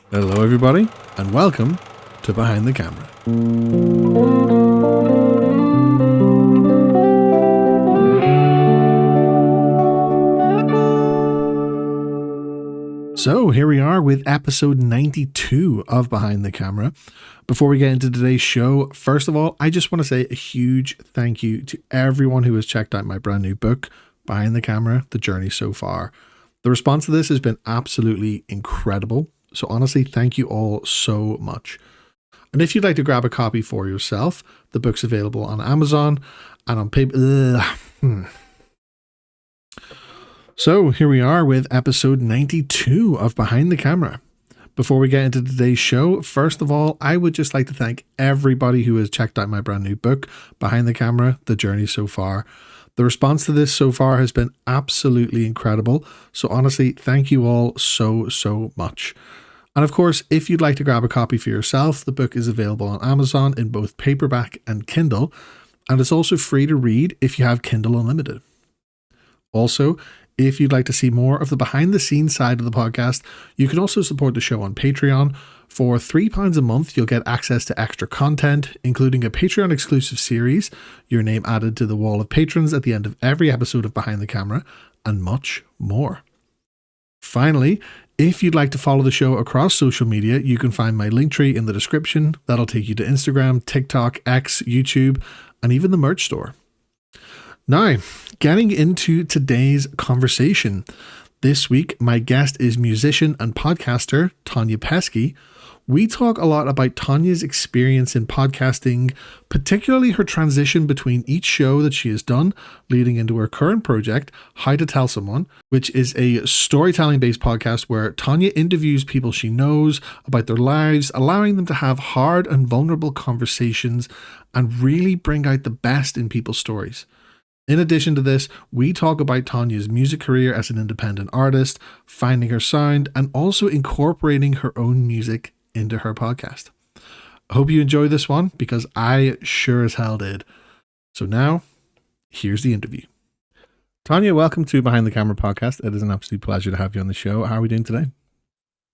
Hello, everybody, and welcome to Behind the Camera. So here we are with episode 92 of Behind the Camera. Before we get into today's show, first of all, I just want to say a huge thank you to everyone who has checked out my brand new book, Behind the Camera, The Journey So Far. The response to this has been absolutely incredible. So honestly, thank you all so much. And if you'd like to grab a copy for yourself, the book's available on Amazon and on paper. So here we are with episode 92 of Behind the Camera. Before we get into today's show, first of all, I would just like to thank everybody who has checked out my brand new book, Behind the Camera, The Journey So Far. The response to this so far has been absolutely incredible. So honestly, thank you all so much. And of course, if you'd like to grab a copy for yourself, the book is available on Amazon in both paperback and Kindle. And it's also free to read if you have Kindle Unlimited. Also, if you'd like to see more of the behind the scenes side of the podcast, you can also support the show on Patreon. For £3 a month, you'll get access to extra content, including a Patreon exclusive series, your name added to the wall of patrons at the end of every episode of Behind the Camera, and much more. Finally, if you'd like to follow the show across social media, you can find my link tree in the description. That'll take you to Instagram, TikTok, X, YouTube, and even the merch store. Now, getting into today's conversation. This week, my guest is musician and podcaster Tonya Pieske. We talk a lot about Tonya's experience in podcasting, particularly her transition between each show that she has done, leading into her current project, How to Tell Someone, which is a storytelling-based podcast where Tonya interviews people she knows about their lives, allowing them to have hard and vulnerable conversations and really bring out the best in people's stories. In addition to this, we talk about Tonya's music career as an independent artist, finding her sound, and also incorporating her own music into her podcast. I hope you enjoy this one because I sure as hell did. So now, here's the interview. Tonya, welcome to Behind the Camera podcast. It is an absolute pleasure to have you on the show. How are we doing today?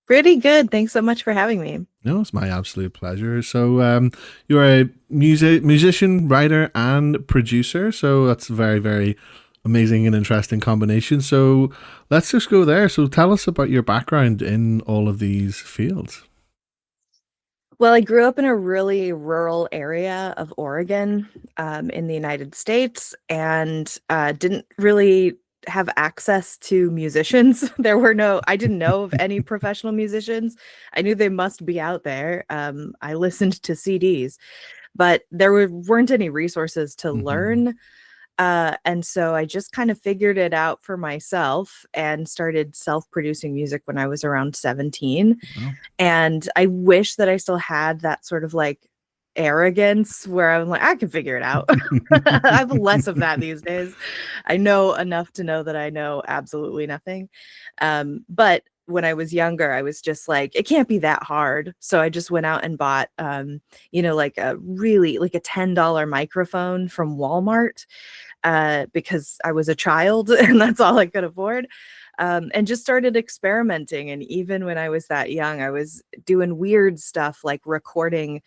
Pretty good. Thanks so much for having me. No, it's my absolute pleasure. So you're a musician, writer, and producer. So that's a very, very amazing and interesting combination. So let's just go there. So tell us about your background in all of these fields. Well, I grew up in a really rural area of Oregon in the United States and didn't really have access to musicians. I didn't know of any professional musicians. I knew they must be out there. I listened to CDs, but there weren't any resources to learn. And so I just kind of figured it out for myself and started self-producing music when I was around 17. Wow. And I wish that I still had that sort of like arrogance where I'm like, I can figure it out. I have less of that these days. I know enough to know that I know absolutely nothing. But when I was younger, I was just like, it can't be that hard. So I just went out and bought, like a $10 microphone from Walmart because I was a child and that's all I could afford. And just started experimenting. And even when I was that young, I was doing weird stuff like recording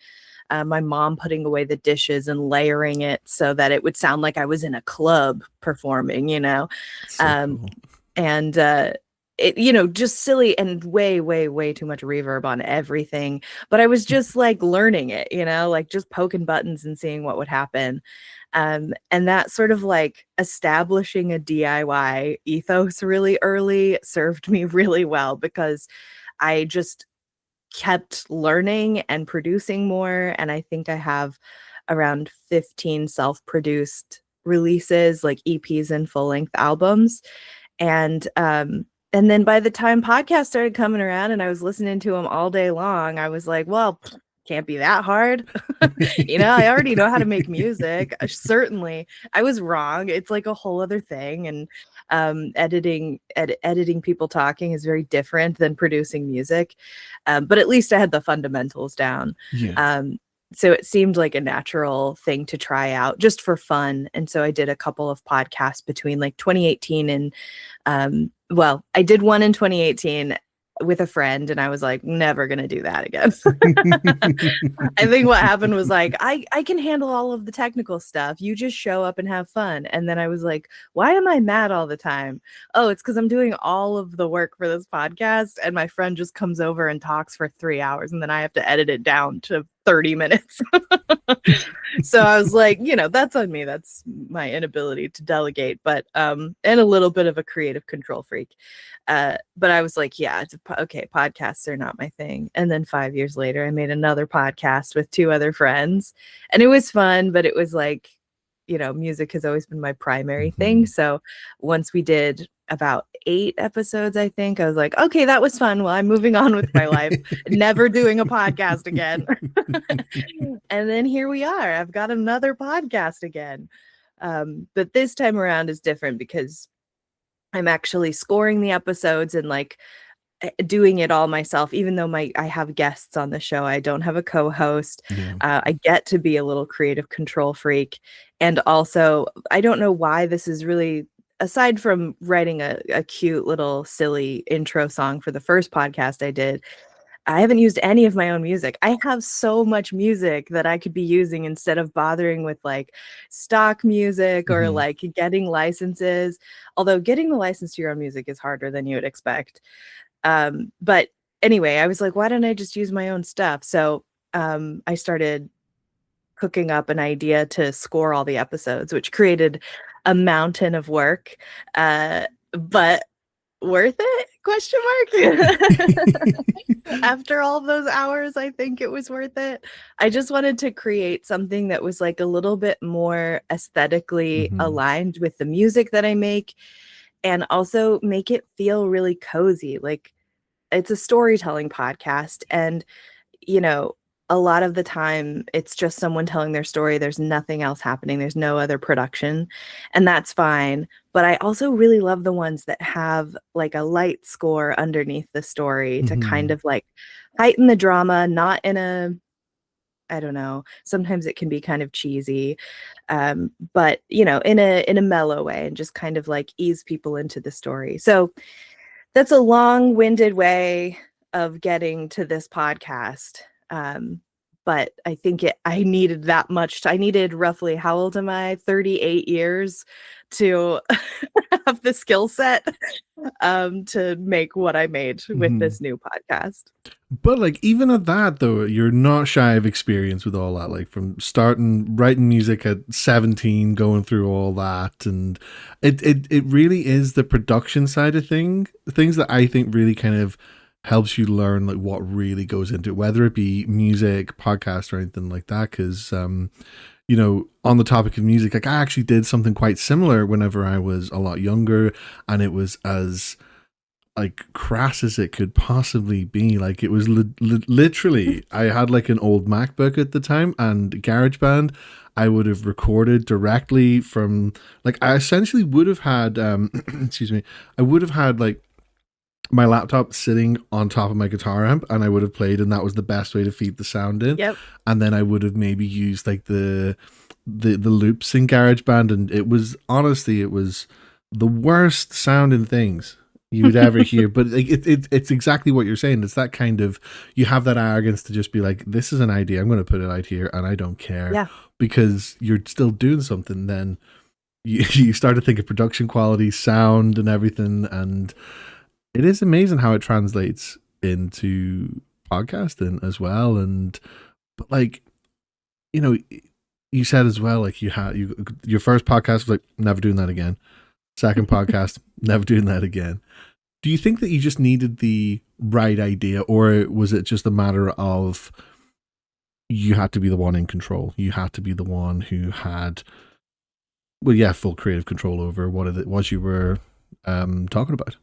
my mom putting away the dishes and layering it so that it would sound like I was in a club performing, So cool. And just silly and way too much reverb on everything. But I was just like learning it, like just poking buttons and seeing what would happen. And that sort of like establishing a DIY ethos really early served me really well because I just kept learning and producing more. And I think I have around 15 self-produced releases, like EPs and full-length albums. And then by the time podcasts started coming around and I was listening to them all day long, I was like, well, can't be that hard. I already know how to make music. Certainly, I was wrong. It's like a whole other thing. And editing people talking is very different than producing music. But at least I had the fundamentals down. Yeah. So it seemed like a natural thing to try out just for fun. And so I did a couple of podcasts between like 2018 and I did one in 2018 with a friend, and I was like, never gonna do that again. I think what happened was like, I can handle all of the technical stuff. You just show up and have fun. And then I was like, why am I mad all the time? Oh, it's because I'm doing all of the work for this podcast, and my friend just comes over and talks for 3 hours, and then I have to edit it down to 30 minutes. So I was like, that's on me. That's my inability to delegate, but and a little bit of a creative control freak. But I was like, yeah, okay, podcasts are not my thing. And then 5 years later, I made another podcast with 2 other friends, and it was fun, but it was like, music has always been my primary thing. So once we did about 8 episodes, I think, I was like, okay, that was fun. Well, I'm moving on with my life, never doing a podcast again. And then here we are. I've got another podcast again. But this time around is different because I'm actually scoring the episodes and like doing it all myself, even though I have guests on the show. I don't have a co-host. Yeah. I get to be a little creative control freak. And also, I don't know why this is really, aside from writing a cute little silly intro song for the first podcast I did, I haven't used any of my own music. I have so much music that I could be using instead of bothering with like stock music or like getting licenses. Although getting the license to your own music is harder than you would expect. But anyway, I was like, why don't I just use my own stuff? So I started cooking up an idea to score all the episodes, which created a mountain of work. But worth it? Question mark. After all those hours, I think it was worth it. I just wanted to create something that was like a little bit more aesthetically aligned with the music that I make, and also make it feel really cozy. Like, it's a storytelling podcast, and a lot of the time it's just someone telling their story. There's nothing else happening. There's no other production, and that's fine. But I also really love the ones that have like a light score underneath the story to kind of like heighten the drama, not in a, I don't know, sometimes it can be kind of cheesy, but in a mellow way, and just kind of like ease people into the story. So that's a long-winded way of getting to this podcast. But I think I needed that much. I needed roughly, how old am I? 38 years to have the skill set to make what I made with this new podcast. But like, even at that though, you're not shy of experience with all that, like from starting writing music at 17, going through all that. And it really is the production side of things that I think really kind of helps you learn like what really goes into it, whether it be music, podcast, or anything like that. Because on the topic of music, like I actually did something quite similar whenever I was a lot younger, and it was as like crass as it could possibly be. Like it was literally, I had like an old MacBook at the time, and GarageBand, I would have recorded directly from, like, I essentially would have had excuse me, I would have had like my laptop sitting on top of my guitar amp, and I would have played, and that was the best way to feed the sound in. Yep. And then I would have maybe used like the loops in GarageBand, and it was honestly, it was the worst sounding things you would ever hear. But like, it's exactly what you're saying. It's that kind of, you have that arrogance to just be like, this is an idea, I'm going to put it out here, and I don't care. Yeah. Because you're still doing something. Then you start to think of production quality, sound, and everything, and it is amazing how it translates into podcasting as well. But like, you said as well, like your first podcast was like, never doing that again. Second podcast, never doing that again. Do you think that you just needed the right idea, or was it just a matter of you had to be the one in control? You had to be the one who had, full creative control over what it was you were talking about?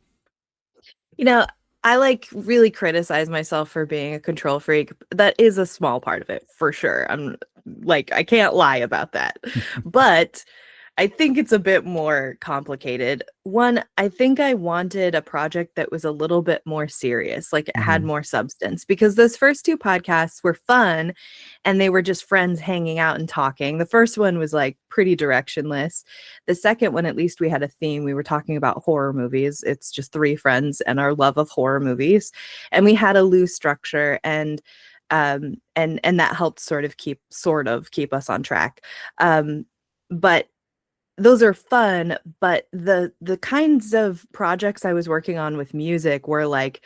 I like really criticize myself for being a control freak. That is a small part of it, for sure. I'm like, I can't lie about that. But I think it's a bit more complicated. One, I think I wanted a project that was a little bit more serious, like it had Mm-hmm. more substance, because those first two podcasts were fun and they were just friends hanging out and talking. The first one was like pretty directionless. The second one, at least we had a theme. We were talking about horror movies. It's just three friends and our love of horror movies. And we had a loose structure and that helped sort of keep us on track. But those are fun, but the kinds of projects I was working on with music were like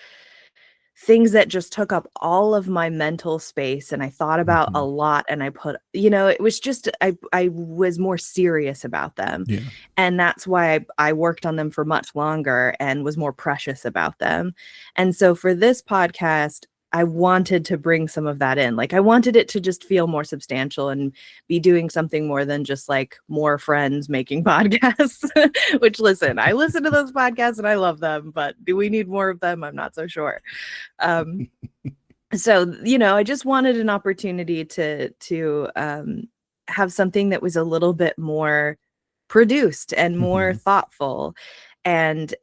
things that just took up all of my mental space, and I thought about a Mm-hmm. lot, and I put, it was just I was more serious about them. Yeah. And that's why I worked on them for much longer and was more precious about them. And so for this podcast, I wanted to bring some of that in. Like I wanted it to just feel more substantial and be doing something more than just like more friends making podcasts. Which, listen, I listen to those podcasts and I love them, but do we need more of them? I'm not so sure. Um, so I just wanted an opportunity to have something that was a little bit more produced and more Mm-hmm. thoughtful, and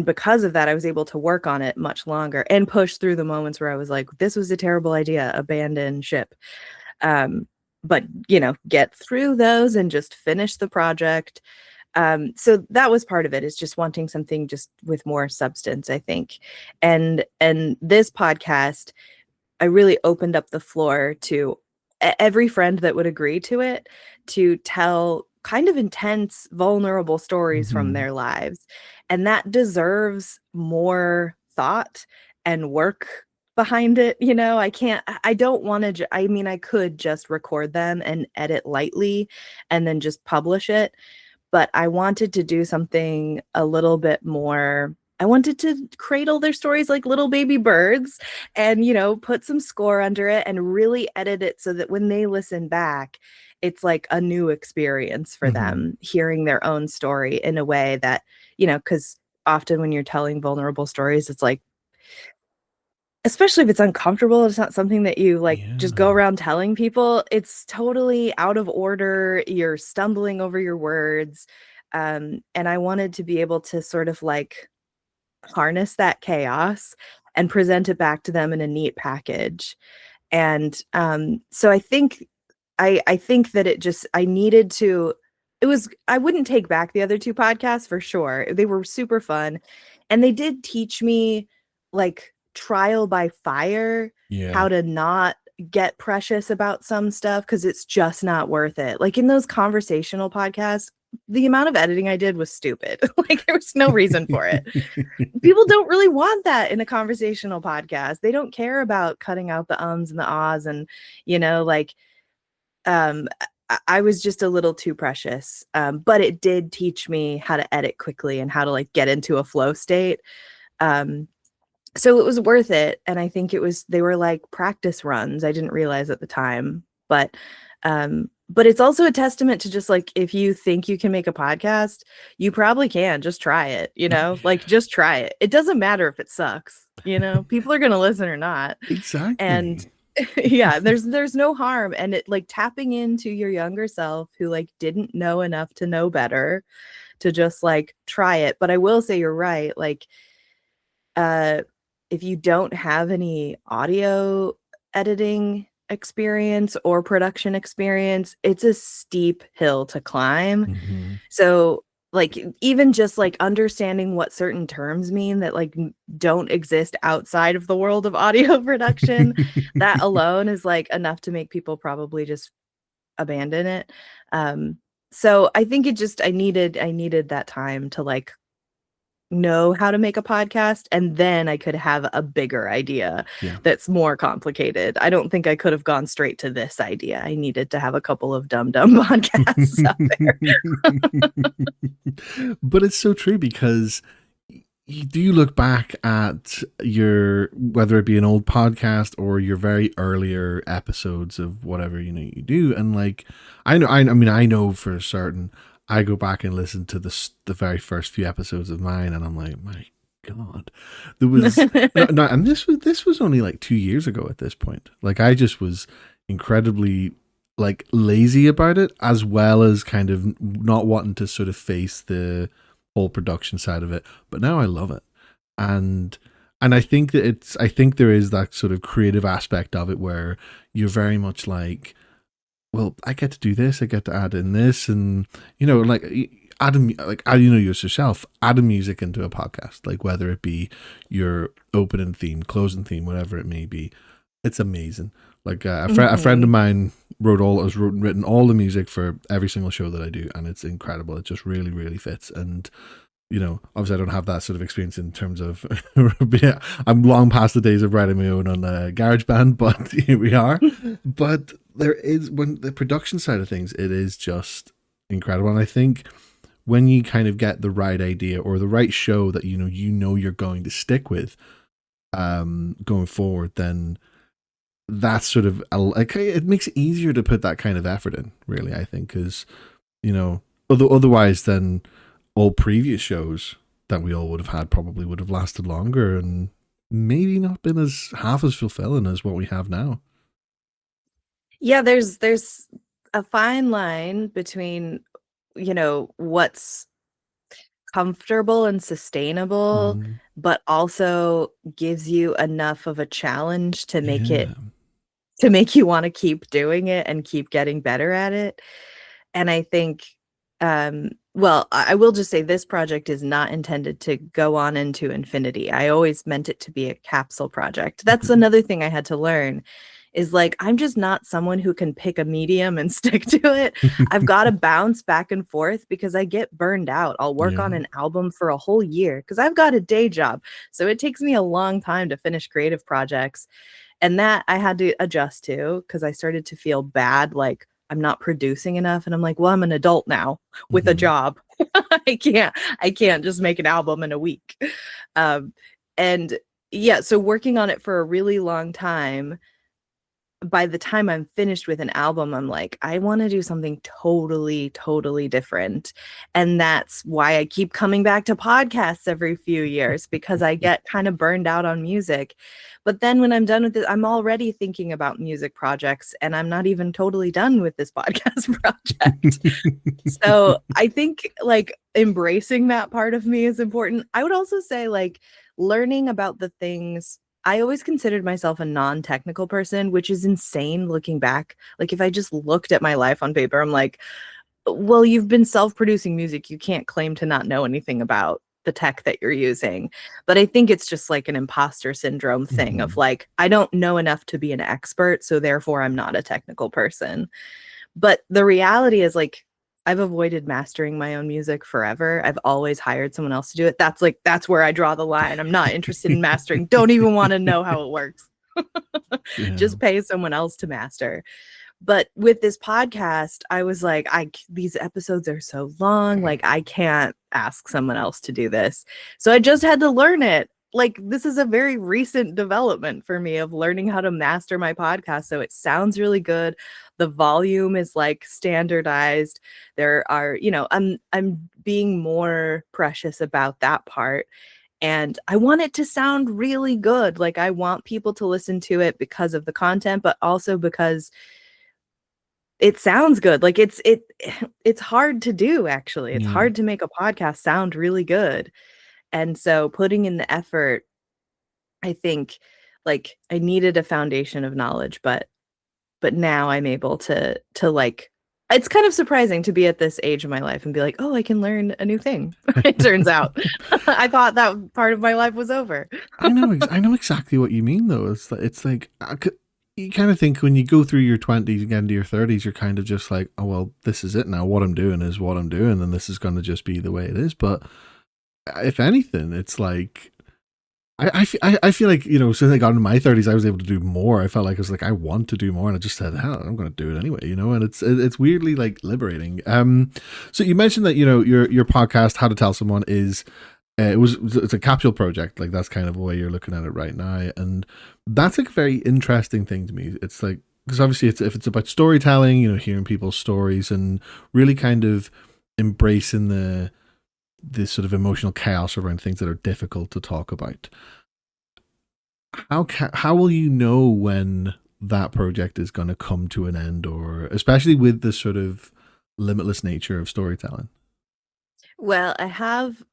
because of that I was able to work on it much longer and push through the moments where I was like, this was a terrible idea, abandon ship. um but get through those and just finish the project. So that was part of it, is just wanting something just with more substance, I think. And this podcast, I really opened up the floor to every friend that would agree to it, to tell kind of intense, vulnerable stories from Mm-hmm. their lives. And that deserves more thought and work behind it. I don't want to, I mean, I could just record them and edit lightly and then just publish it, but I wanted to do something a little bit more. I wanted to cradle their stories like little baby birds and, put some score under it and really edit it so that when they listen back, it's like a new experience for Mm-hmm. them, hearing their own story in a way that, because often when you're telling vulnerable stories, it's like, especially if it's uncomfortable, it's not something that you like just go Yeah. around telling people. It's totally out of order. You're stumbling over your words. And I wanted to be able to sort of like harness that chaos and present it back to them in a neat package. And so I think that I needed to, I wouldn't take back the other two podcasts for sure. They were super fun. And they did teach me, like, trial by fire, Yeah. how to not get precious about some stuff, because it's just not worth it. Like in those conversational podcasts, the amount of editing I did was stupid. Like there was no reason for it. People don't really want that in a conversational podcast. They don't care about cutting out the ums and the ahs and, like, I was just a little too precious. But it did teach me how to edit quickly and how to like get into a flow state. Um, so it was worth it. And I think they were like practice runs. I didn't realize at the time, but it's also a testament to just like, if you think you can make a podcast, you probably can. Just try it, like just try it. It doesn't matter if it sucks, people are going to listen or not. And Exactly. yeah, there's no harm. And it, like, tapping into your younger self who like didn't know enough to know better, to just like try it. But I will say you're right. Like, uh if you don't have any audio editing experience or production experience, it's a steep hill to climb. Mm-hmm. So, like, even just like understanding what certain terms mean that like don't exist outside of the world of audio production, that alone is like enough to make people probably just abandon it. So I think I needed that time to like know how to make a podcast, and then I could have a bigger idea Yeah. that's more complicated. I don't think I could have gone straight to this idea. I needed to have a couple of dumb podcasts out there. But it's so true, because do you look back at your, whether it be an old podcast or your very earlier episodes of whatever you do, and like I know for certain, I go back and listen to the very first few episodes of mine, and I'm like, my God, there was no, and this was only like 2 years ago at this point. Like I just was incredibly like lazy about it, as well as kind of not wanting to sort of face the whole production side of it. But now I love it. And I think that I think there is that sort of creative aspect of it where you're very much like, well, I get to do this, I get to add in this, and like add like yourself, add a music into a podcast, like whether it be your opening theme, closing theme, whatever it may be. It's amazing. Like a friend of mine has written all the music for every single show that I do, and it's incredible. It just really, really fits. And obviously I don't have that sort of experience in terms of, I'm long past the days of writing my own on GarageBand, but here we are. But there is, when the production side of things, it is just incredible. And I think when you kind of get the right idea or the right show that you're going to stick with going forward, then that's sort of like, it makes it easier to put that kind of effort in, really, I think, because otherwise then all previous shows that we all would have had probably would have lasted longer and maybe not been as half as fulfilling as what we have now. Yeah, there's a fine line between what's comfortable and sustainable, Mm, but also gives you enough of a challenge to yeah. make you want to keep doing it and keep getting better at it. And I think, well, I will just say this project is not intended to go on into infinity. I always meant it to be a capsule project. That's Okay. another thing I had to learn is like, I'm just not someone who can pick a medium and stick to it. I've got to bounce back and forth because I get burned out. I'll work on Yeah. an album for a whole year because I've got a day job. So it takes me a long time to finish creative projects. And that I had to adjust to because I started to feel bad, like I'm not producing enough. And I'm like, well, I'm an adult now with a Mm-hmm. job. I can't just make an album in a week. Um, and yeah, so working on it for a really long time, by the time I'm finished with an album, I'm like, I want to do something totally, totally different. And that's why I keep coming back to podcasts every few years because I get kind of burned out on music. But then when I'm done with it, I'm already thinking about music projects and I'm not even totally done with this podcast project. So I think like embracing that part of me is important. I would also say like learning about the things. I always considered myself a non-technical person, which is insane looking back. Like if I just looked at my life on paper, I'm like, well, you've been self-producing music. You can't claim to not know anything about the tech that you're using. But I think it's just like an imposter syndrome thing Mm-hmm. of like, I don't know enough to be an expert, so therefore I'm not a technical person. But the reality is like I've avoided mastering my own music forever. I've always hired someone else to do it. That's where I draw the line. I'm not interested in mastering. Don't even want to know how it works. Yeah. Just pay someone else to master. But with this podcast, I was like, these episodes are so long, like I can't ask someone else to do this. So I just had to learn it. Like this is a very recent development for me of learning how to master my podcast so it sounds really good. The volume is like standardized. There are, I'm being more precious about that part. And I want it to sound really good. Like I want people to listen to it because of the content, but also because it sounds good. Like it's hard to do actually. It's Yeah. hard to make a podcast sound really good. And so putting in the effort, I think like I needed a foundation of knowledge, but now I'm able to like it's kind of surprising to be at this age of my life and be like, "Oh, I can learn a new thing." It turns out I thought that part of my life was over. I know exactly what you mean though. It's like you kind of think when you go through your 20s and get into your 30s, you're kind of just like, oh well, this is it now. What I'm doing is what I'm doing, and this is going to just be the way it is. But if anything, it's like I feel like since I got into my 30s, I was able to do more. I felt like I was like I want to do more, and I just said, hell, I'm going to do it anyway. And it's weirdly like liberating. So you mentioned that your podcast, How to Tell Someone, is it's a capsule project. Like that's kind of the way you're looking at it right now, and that's like a very interesting thing to me. It's like because obviously if it's about storytelling, hearing people's stories and really kind of embracing the this sort of emotional chaos around things that are difficult to talk about. How will you know when that project is going to come to an end, or especially with the sort of limitless nature of storytelling? Well, I have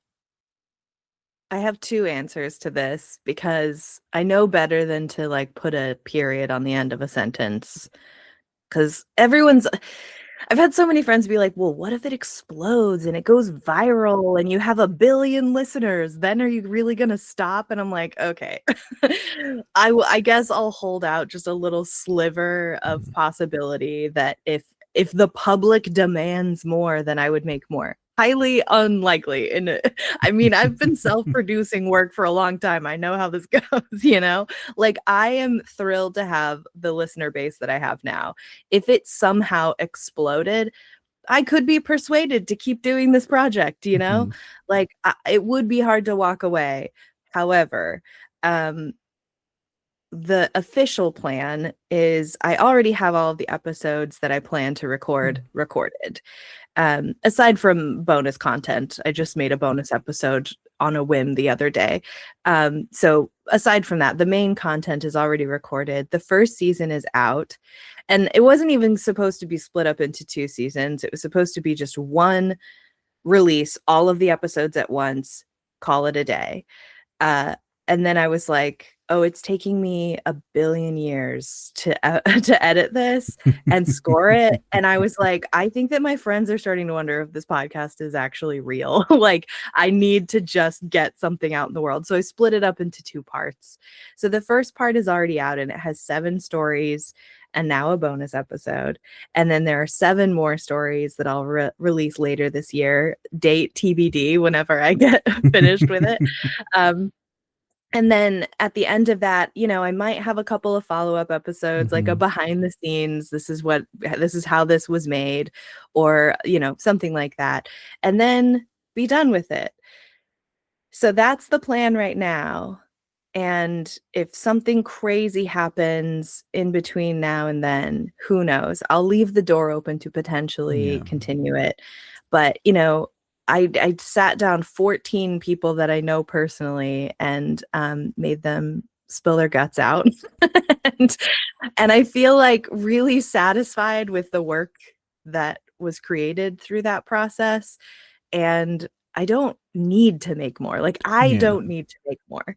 two answers to this because I know better than to like put a period on the end of a sentence. Because I've had so many friends be like, well, what if it explodes and it goes viral and you have 1 billion listeners? Then are you really going to stop? And I'm like, okay, I guess I'll hold out just a little sliver of Mhm. possibility that if the public demands more, then I would make more. Highly unlikely. And I mean, I've been self-producing work for a long time. I know how this goes, you know? Like I am thrilled to have the listener base that I have now. If it somehow exploded, I could be persuaded to keep doing this project, you know? Mhm. Like it would be hard to walk away. However, um the official plan is I already have all of the episodes that I plan to record recorded. Aside from bonus content, I just made a bonus episode on a whim the other day. So aside from that, the main content is already recorded. The first season is out, and it wasn't even supposed to be split up into 2 seasons. It was supposed to be just one release, all of the episodes at once, call it a day. Uh, and then I was like, "Oh, it's taking me 1 billion years to edit this and score it." And I was like, "I think that my friends are starting to wonder if this podcast is actually real. Like, I need to just get something out in the world." So I split it up into 2 parts. So the first part is already out, and it has 7 stories and now a bonus episode. And then there are 7 more stories that I'll release later this year. Date TBD whenever I get finished with it. Um, and then at the end of that, I might have a couple of follow-up episodes, like a Mhm. behind the scenes, this is how this was made, or, something like that, and then be done with it. So that's the plan right now. And if something crazy happens in between now and then, who knows? I'll leave the door open to potentially Yeah. continue it. But, I sat down 14 people that I know personally and made them spill their guts out. and, and I feel like really satisfied with the work that was created through that process. And I don't need to make more. Like, I Yeah. don't need to make more.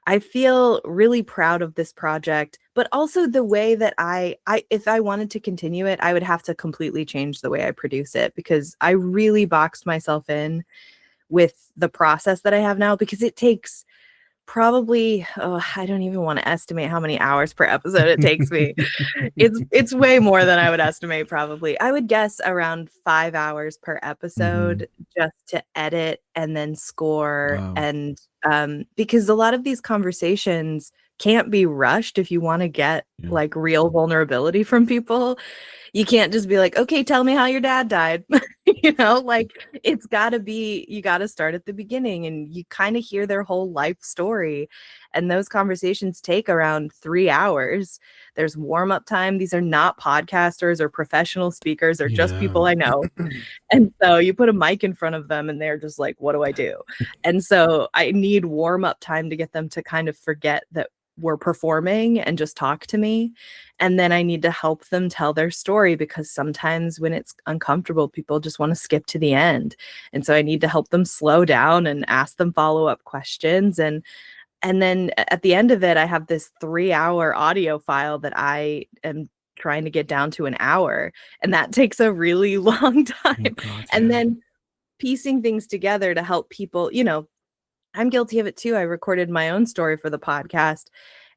I feel really proud of this project, but also the way that I if I wanted to continue it, I would have to completely change the way I produce it because I really boxed myself in with the process that I have now because it takes probably, oh, I don't even want to estimate how many hours per episode it takes me. It's way more than I would estimate probably. I would guess around 5 hours per Mhm. episode just to edit and then score Wow. and because a lot of these conversations can't be rushed if you want to get Yeah. like real vulnerability from people. You can't just be like, "Okay, tell me how your dad died." Like it's got to be you got to start at the beginning and you kind of hear their whole life story. And those conversations take around 3 hours. There's warm-up time. These are not podcasters or professional speakers, they're just Yeah. people I know. And so you put a mic in front of them and they're just like, "What do I do?" And so I need warm-up time to get them to kind of forget that we're performing and just talk to me. And then I need to help them tell their story because sometimes when it's uncomfortable, people just want to skip to the end. And so I need to help them slow down and ask them follow-up questions. And then at the end of it, I have this 3-hour audio file that I am trying to get down to an hour, and that takes a really long Oh time. God, And yeah. then piecing things together to help people, I'm guilty of it too. I recorded my own story for the podcast,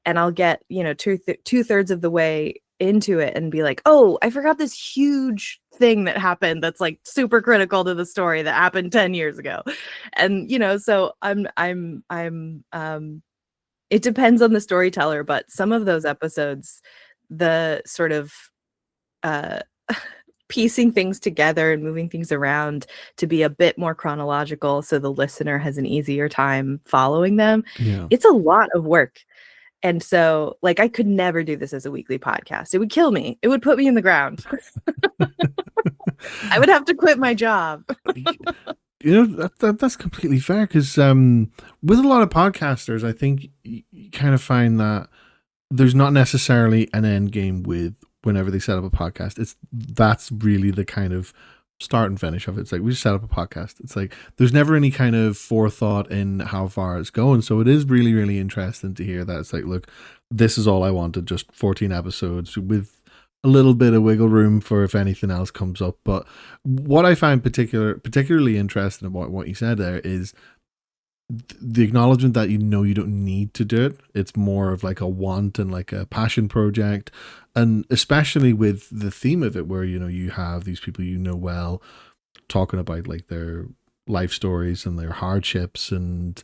and I'll get, two-thirds of the way into it and be like, "Oh, I forgot this huge thing that happened that's like super critical to the story that happened 10 years ago." And, so it depends on the storyteller, but some of those episodes, the sort of uh piecing things together and moving things around to be a bit more chronological so the listener has an easier time following them. Yeah. It's a lot of work. And so, like, I could never do this as a weekly podcast. It would kill me. It would put me in the ground. I would have to quit my job. That's completely fair because with a lot of podcasters, I think you kind of find that there's not necessarily an end game with whenever they set up a podcast. That's really the kind of start and finish of it. It's like we just set up a podcast. It's like there's never any kind of forethought in how far it's going. So it is really, really interesting to hear that it's like, look, this is all I wanted, just 14 episodes with a little bit of wiggle room for if anything else comes up. But what I find particularly interesting about what you said there is the acknowledgement that you don't need to do it. It's more of like a want and like a passion project, and especially with the theme of it where you have these people well talking about like their life stories and their hardships, and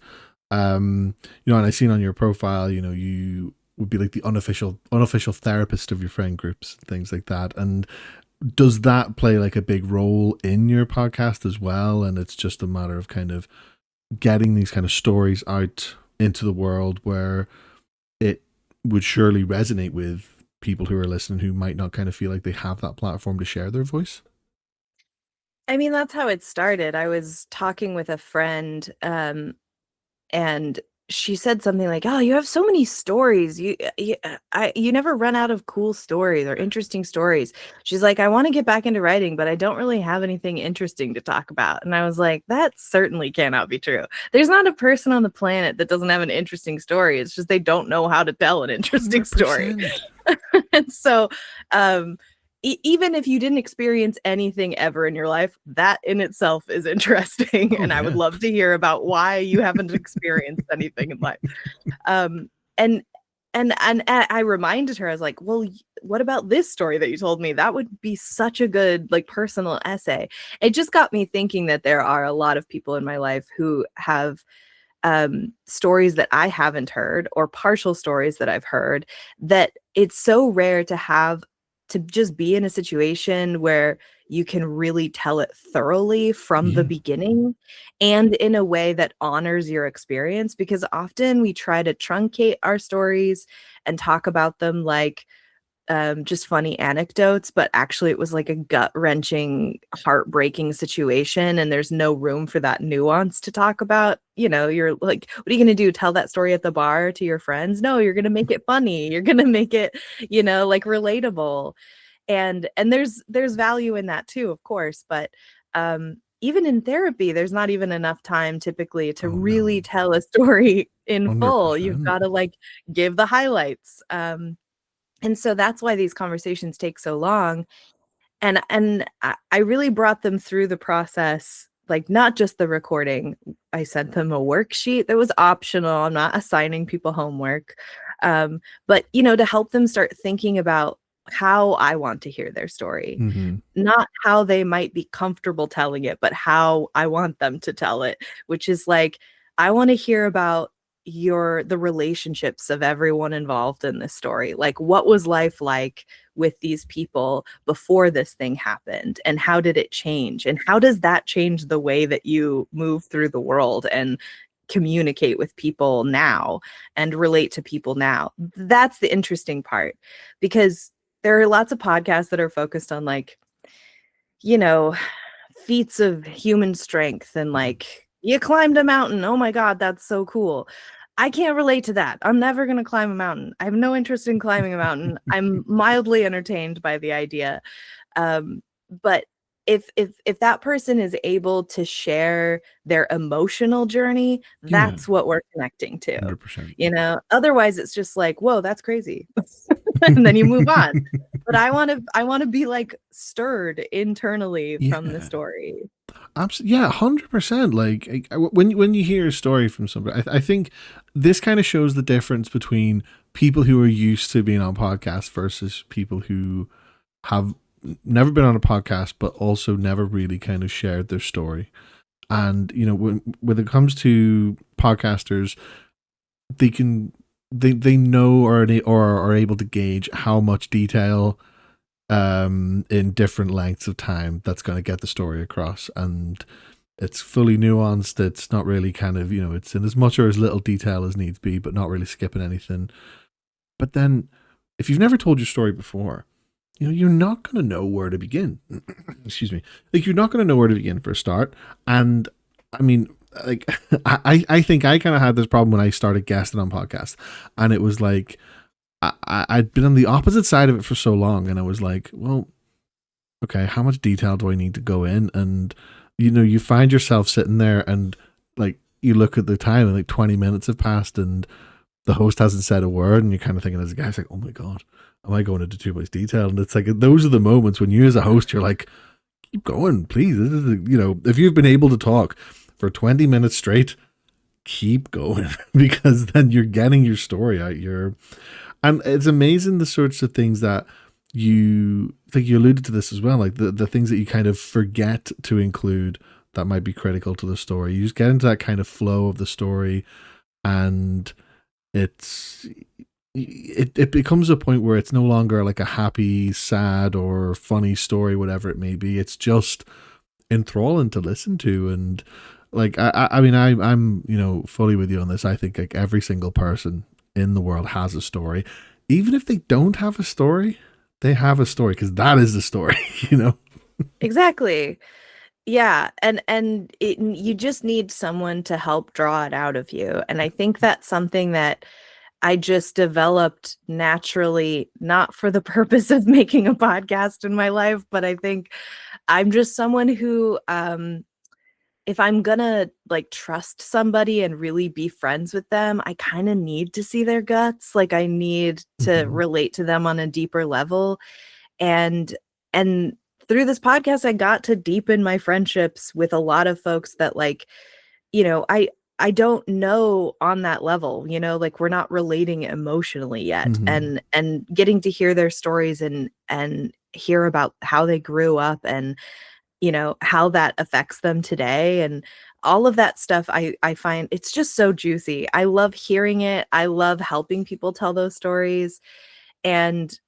and I seen on your profile you would be like the unofficial therapist of your friend groups, things like that. And does that play like a big role in your podcast as well, and it's just a matter of kind of getting these kind of stories out into the world where it would surely resonate with people who are listening who might not kind of feel like they have that platform to share their voice? I mean, that's how it started. I was talking with a friend, and she said something like, "Oh, you have so many stories. You never run out of cool stories or interesting stories." She's like, "I want to get back into writing, but I don't really have anything interesting to talk about." And I was like, "That certainly cannot be true. There's not a person on the planet that doesn't have an interesting story. It's just they don't know how to tell an interesting story." 100%. And so, um, even if you didn't experience anything ever in your life, that in itself is interesting. Oh And I would yeah. love to hear about why you haven't experienced anything in life. Um, and I reminded her, I was like, well, what about this story that you told me? That would be such a good like personal essay. It just got me thinking that there are a lot of people in my life who have stories that I haven't heard, or partial stories that I've heard, that it's so rare to have to just be in a situation where you can really tell it thoroughly from the Yeah. beginning and in a way that honors your experience, because often we try to truncate our stories and talk about them like just funny anecdotes, but actually it was like a gut-wrenching, heartbreaking situation, and there's no room for that nuance to talk about. You're like, what are you gonna do? Tell that story at the bar to your friends? No, you're gonna make it funny. You're gonna make it, like relatable. And there's value in that too, of course, but even in therapy, there's not even enough time typically to Oh really no. tell a story in full. You've 100%. got to like give the highlights. And so that's why these conversations take so long. And I really brought them through the process, like not just the recording. I sent them a worksheet that was optional. I'm not assigning people homework. But to help them start thinking about how I want to hear their story, Mm-hmm. not how they might be comfortable telling it, but how I want them to tell it, which is like, I want to hear about the relationships of everyone involved in this story. Like, what was life like with these people before this thing happened, and how did it change, and how does that change the way that you move through the world and communicate with people now and relate to people now? That's the interesting part, because there are lots of podcasts that are focused on like, you know feats of human strength, and like, you climbed a mountain, oh my god, that's so cool. I can't relate to that. I'm never going to climb a mountain. I have no interest in climbing a mountain. I'm mildly entertained by the idea. But if that person is able to share their emotional journey, Yeah. that's what we're connecting to. 100%. Otherwise it's just like, whoa, that's crazy. And then you move on. But I want to be like stirred internally from the Yeah. story. Absolutely. Yeah, 100%. Like when you hear a story from somebody, I think this kind of shows the difference between people who are used to being on podcasts versus people who have never been on a podcast but also never really kind of shared their story. And when it comes to podcasters, they know or are able to gauge how much detail in different lengths of time that's going to get the story across, and it's fully nuanced. It's not really kind of it's in as much or as little detail as needs be, but not really skipping anything. But then if you've never told your story before, you're not going to know where to begin. Excuse me. Like, you're not going to know where to begin for a start. And I mean, like, I think I kind of had this problem when I started guesting on podcasts, and it was like, I'd been on the opposite side of it for so long, and I was like, well, okay, how much detail do I need to go in? And you find yourself sitting there, and like you look at the time, and like 20 minutes have passed, and the host hasn't said a word, and you're kind of thinking as a guy, it's like, oh my god, am I going into too much detail? And it's like those are the moments when you as a host, you're like, keep going, please. This is, if you've been able to talk for 20 minutes straight, keep going because then you're getting your story out. And it's amazing the sorts of things that you think you alluded to this as well, like the things that you kind of forget to include that might be critical to the story. You just get into that kind of flow of the story, and it becomes a point where it's no longer like a happy, sad, or funny story, whatever it may be. It's just enthralling to listen to. And like I mean, I'm fully with you on this. I think like every single person in the world has a story, even if they don't have a story. They have a story because that is the story, Exactly. Yeah, and you just need someone to help draw it out of you. And I think that's something that I just developed naturally, not for the purpose of making a podcast in my life, but I think I'm just someone who if I'm gonna like trust somebody and really be friends with them, I kind of need to see their guts. Like I need to Mhm. relate to them on a deeper level. And and through this podcast I got to deepen my friendships with a lot of folks that like, I don't know on that level, like we're not relating emotionally yet. Mhm. And getting to hear their stories and hear about how they grew up and how that affects them today and all of that stuff, I find it's just so juicy. I love hearing it. I love helping people tell those stories. And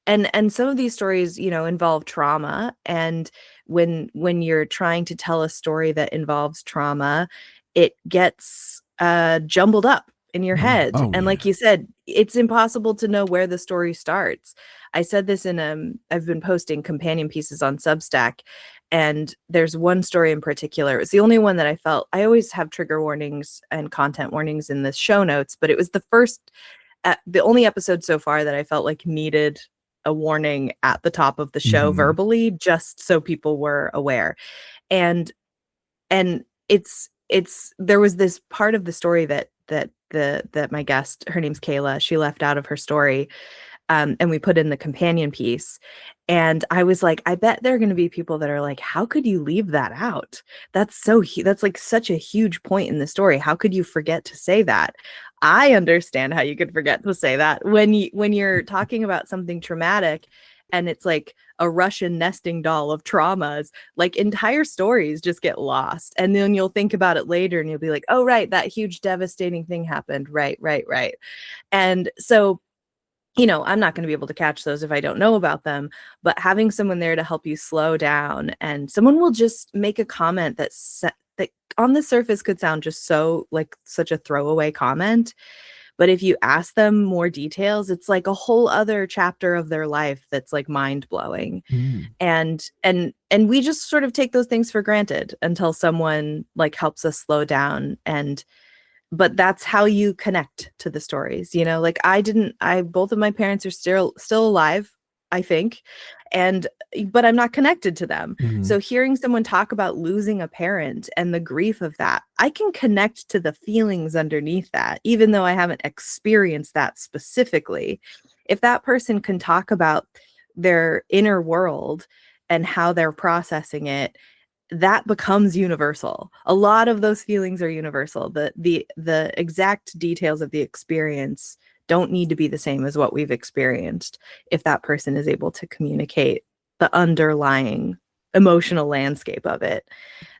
and some of these stories involve trauma, and when you're trying to tell a story that involves trauma, it gets jumbled up in your head, Oh and like yeah. you said, it's impossible to know where the story starts. I said this in I've been posting companion pieces on Substack, and there's one story in particular. It's the only one that I felt I always have trigger warnings and content warnings in the show notes, but it was the only episode so far that I felt like needed a warning at the top of the show Mhm. verbally, just so people were aware. And and it's there was this part of the story that my guest, her name's Kayla, she left out of her story, and we put in the companion piece. And I was like, I bet there are going to be people that are like, how could you leave that out? That's like such a huge point in the story. How could you forget to say that? I understand how you could forget to say that when you're talking about something traumatic, and it's like a Russian nesting doll of traumas, like entire stories just get lost. And then you'll think about it later and you'll be like, oh, right, that huge devastating thing happened. Right, right, right. And so I'm not going to be able to catch those if I don't know about them, but having someone there to help you slow down, and someone will just make a comment that on the surface could sound just so like such a throwaway comment, but if you ask them more details, it's like a whole other chapter of their life that's like mind-blowing. Mm. And we just sort of take those things for granted until someone like helps us slow down. And but that's how you connect to the stories, like I both of my parents are still alive, I think. And but I'm not connected to them. Mhm. So hearing someone talk about losing a parent and the grief of that, I can connect to the feelings underneath that, even though I haven't experienced that specifically. If that person can talk about their inner world and how they're processing it, that becomes universal. A lot of those feelings are universal. The exact details of the experience don't need to be the same as what we've experienced if that person is able to communicate the underlying emotional landscape of it.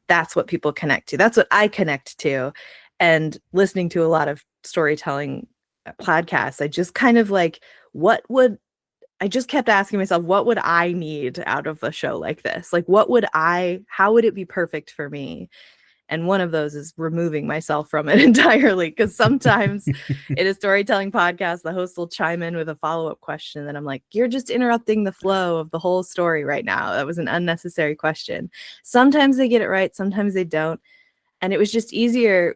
That's what people connect to. That's what I connect to. And listening to a lot of storytelling podcasts, I just kind of like, what would I just kept asking myself, what would I need out of a show like this? Like, how would it be perfect for me? And one of those is removing myself from it entirely. Because sometimes in a storytelling podcast, the host will chime in with a follow up question. And I'm like, you're just interrupting the flow of the whole story right now. That was an unnecessary question. Sometimes they get it right, sometimes they don't. And it was just easier,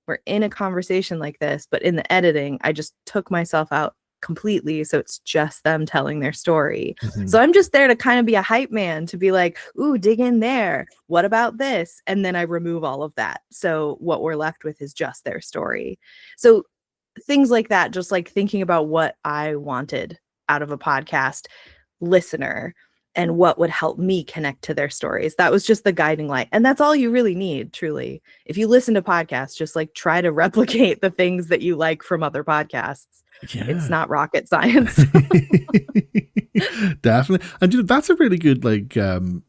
we're in a conversation like this, but in the editing, I just took myself out completely. So it's just them telling their story. Mm-hmm. So I'm just there to kind of be a hype man, to be like, ooh, dig in there. What about this? And then I remove all of that. So what we're left with is just their story. So things like that, just like thinking about what I wanted out of a podcast listener and what would help me connect to their stories. That was just the guiding light. And that's all you really need, truly. If you listen to podcasts, just like try to replicate the things that you like from other podcasts. Yeah. It's not rocket science. Definitely. And that's a really good like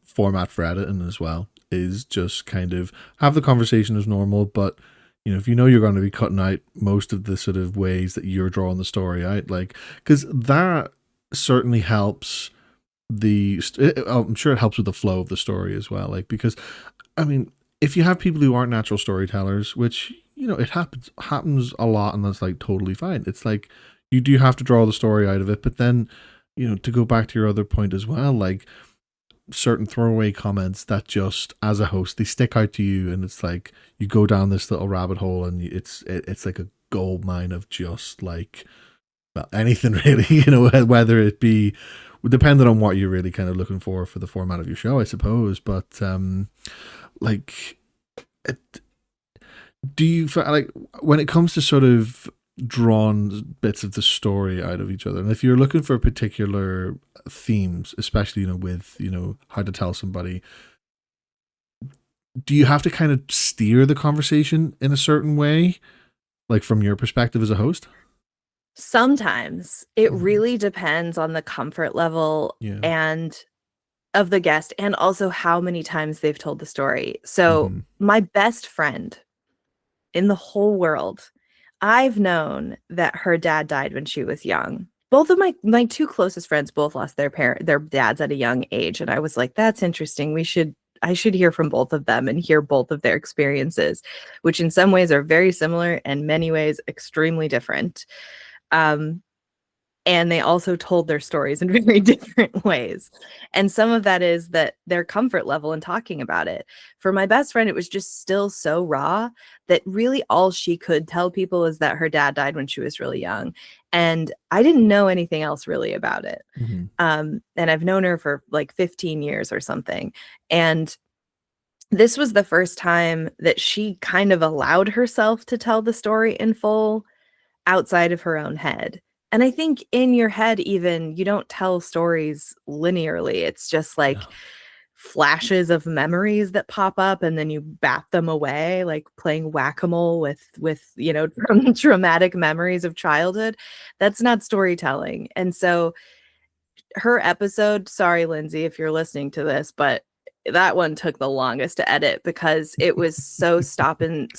format for editing as well, is just kind of have the conversation as normal, but if you know you're going to be cutting out most of the sort of ways that you're drawing the story out, like, because that certainly helps I'm sure it helps with the flow of the story as well. Like, because, I mean, if you have people who aren't natural storytellers, which, it happens a lot, and that's like totally fine. It's like, you do have to draw the story out of it, but then, to go back to your other point as well, like, certain throwaway comments that just, as a host, they stick out to you, and it's like you go down this little rabbit hole, and it's like a gold mine of just like, well, anything really, whether it be depending on what you're really kind of looking for the format of your show, I suppose. But like, do you like, when it comes to sort of drawn bits of the story out of each other, and if you're looking for particular themes, especially with how to tell somebody, do you have to kind of steer the conversation in a certain way, like from your perspective as a host? Sometimes it really depends on the comfort level and of the guest, and also how many times they've told the story. So my best friend in the whole world, I've known that her dad died when she was young. Both of my two closest friends both lost their dads at a young age, and I was like, that's interesting. I should hear from both of them and hear both of their experiences, which in some ways are very similar and many ways extremely different. And they also told their stories in very different ways. And some of that is that their comfort level in talking about it. For my best friend, it was just still so raw that really all she could tell people is that her dad died when she was really young. And I didn't know anything else really about it. And I've known her for like 15 years or something. And this was the first time that she kind of allowed herself to tell the story in full outside of her own head. And I think in your head, even, you don't tell stories linearly. It's just like flashes of memories that pop up, and then you bat them away, like playing whack-a-mole with traumatic memories of childhood. That's not storytelling. And so her episode, sorry, Lindsay, if you're listening to this, but that one took the longest to edit because it was so stop and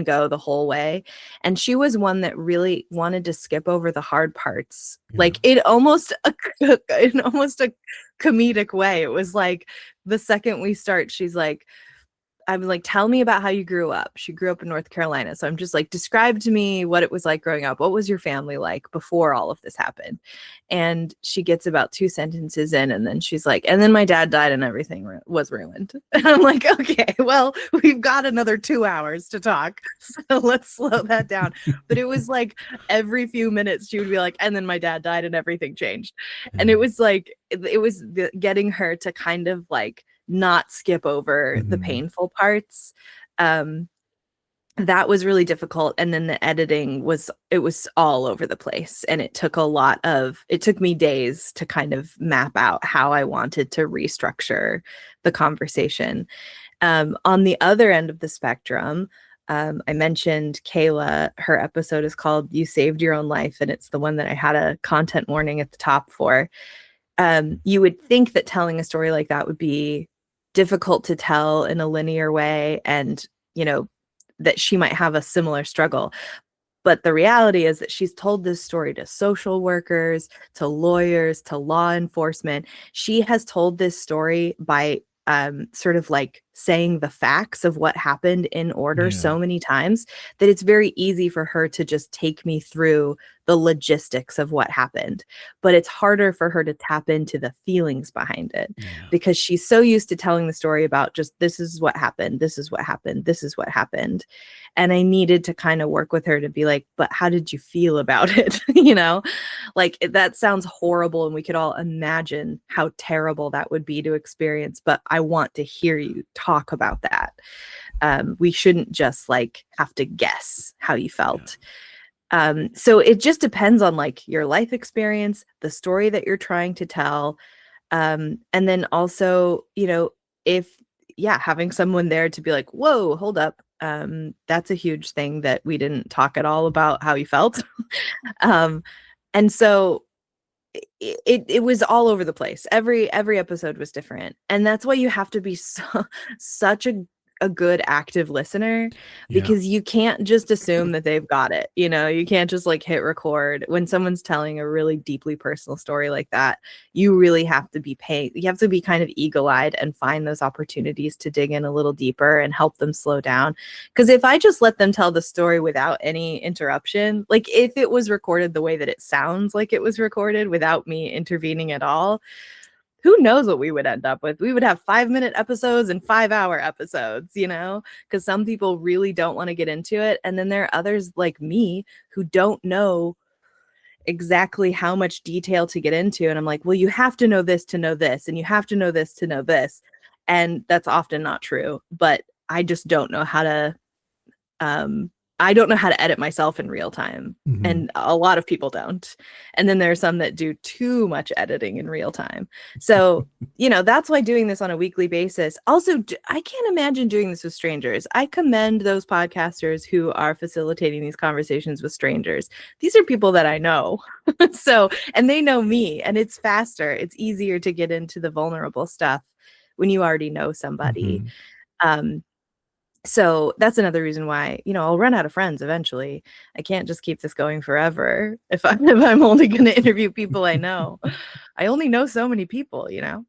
go the whole way. And she was one that really wanted to skip over the hard parts, like in almost a comedic way. It was like the second we start, she's like, I'm like, tell me about how you grew up. She grew up in North Carolina. So I'm just like, describe to me what it was like growing up. What was your family like before all of this happened? And she gets about 2 sentences in, and then she's like, and then my dad died and everything was ruined. And I'm like, okay, well, we've got another 2 hours to talk. So let's slow that down. But it was like every few minutes she would be like, and then my dad died and everything changed. And it was like, it was getting her to kind of like not skip over the painful parts. That was really difficult. And then the editing was all over the place. And it took me days to kind of map out how I wanted to restructure the conversation. On the other end of the spectrum, I mentioned Kayla, her episode is called You Saved Your Own Life. And it's the one that I had a content warning at the top for. You would think that telling a story like that would be difficult to tell in a linear way, and that she might have a similar struggle. But the reality is that she's told this story to social workers, to lawyers, to law enforcement. She has told this story by sort of like saying the facts of what happened in order so many times that it's very easy for her to just take me through the logistics of what happened, but it's harder for her to tap into the feelings behind it Yeah. because she's so used to telling the story about just this is what happened, this is what happened, this is what happened. And I needed to kind of work with her to be like, but how did you feel about it? Like that sounds horrible and we could all imagine how terrible that would be to experience, but I want to hear you talk about that. We shouldn't just like have to guess how you Yeah. felt. So it just depends on like your life experience, the story that you're trying to tell. And then also, if, yeah, having someone there to be like, whoa, hold up. That's a huge thing that we didn't talk at all about how you felt. um, and so it was all over the place. Every episode was different. And that's why you have to be such a good active listener, Yeah. because you can't just assume that they've got it. You can't just like hit record when someone's telling a really deeply personal story like that. You really have to be you have to be kind of eagle-eyed and find those opportunities to dig in a little deeper and help them slow down. Because if I just let them tell the story without any interruption, like if it was recorded the way that it sounds like it was recorded without me intervening at all, who knows what we would end up with? We would have 5-minute episodes and 5-hour episodes, because some people really don't want to get into it. And then there are others like me who don't know exactly how much detail to get into. And I'm like, well, you have to know this to know this, and you have to know this to know this. And that's often not true. But I just don't know how to um, I don't know how to edit myself in real time. Mm-hmm. And a lot of people don't. And then there are some that do too much editing in real time. So, that's why doing this on a weekly basis. Also, I can't imagine doing this with strangers. I commend those podcasters who are facilitating these conversations with strangers. These are people that I know. So, and they know me, and it's faster. It's easier to get into the vulnerable stuff when you already know somebody. Mm-hmm. Um, so that's another reason why, I'll run out of friends eventually. I can't just keep this going forever if I'm only going to interview people I know. I only know so many people. Yeah.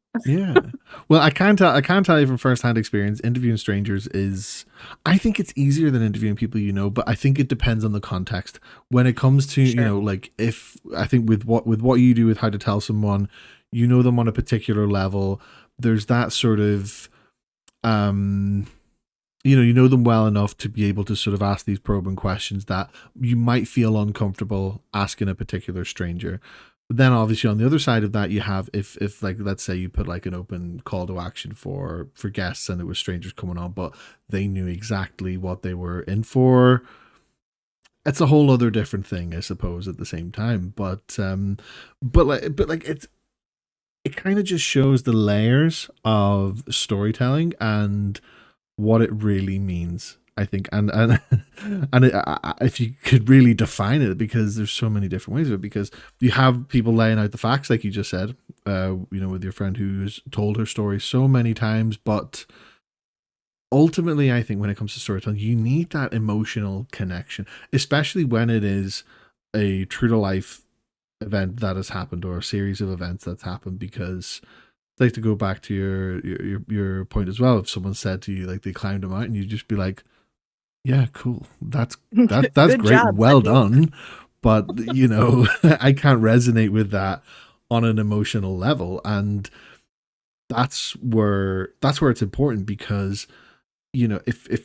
Well, I can't tell you from firsthand experience, interviewing strangers is, I think it's easier than interviewing people but I think it depends on the context. When it comes to, Sure. like if I think with what you do with how to tell someone, them on a particular level, there's that sort of you know them well enough to be able to sort of ask these probing questions that you might feel uncomfortable asking a particular stranger. But then obviously on the other side of that, you have if like let's say you put like an open call to action for guests and it was strangers coming on, but they knew exactly what they were in for. It's a whole other different thing, I suppose, at the same time. But it kind of just shows the layers of storytelling and what it really means, I think, and if you could really define it, because there's so many different ways of it, because you have people laying out the facts like you just said, with your friend who's told her story so many times, but ultimately I think when it comes to storytelling, you need that emotional connection, especially when it is a true to life event that has happened or a series of events that's happened, because like to go back to your point as well. If someone said to you like they climbed a mountain, you'd just be like, "Yeah, cool. That's Good great. job, Well buddy. done." But I can't resonate with that on an emotional level, and that's where it's important, because if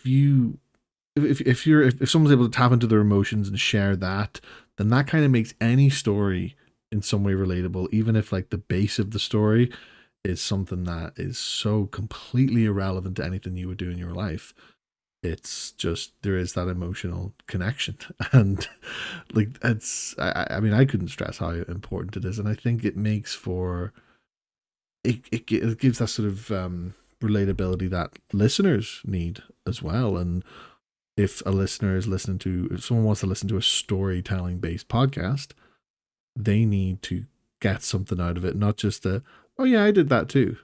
someone's able to tap into their emotions and share that, then that kind of makes any story in some way relatable, even if like the base of the story is something that is so completely irrelevant to anything you would do in your life. It's just there is that emotional connection, and like I mean, I couldn't stress how important it is, and I think it makes for it gives that sort of relatability that listeners need as well. And if a listener is listening to, if someone wants to listen to a storytelling based podcast, they need to get something out of it, not just a, oh yeah, I did that too.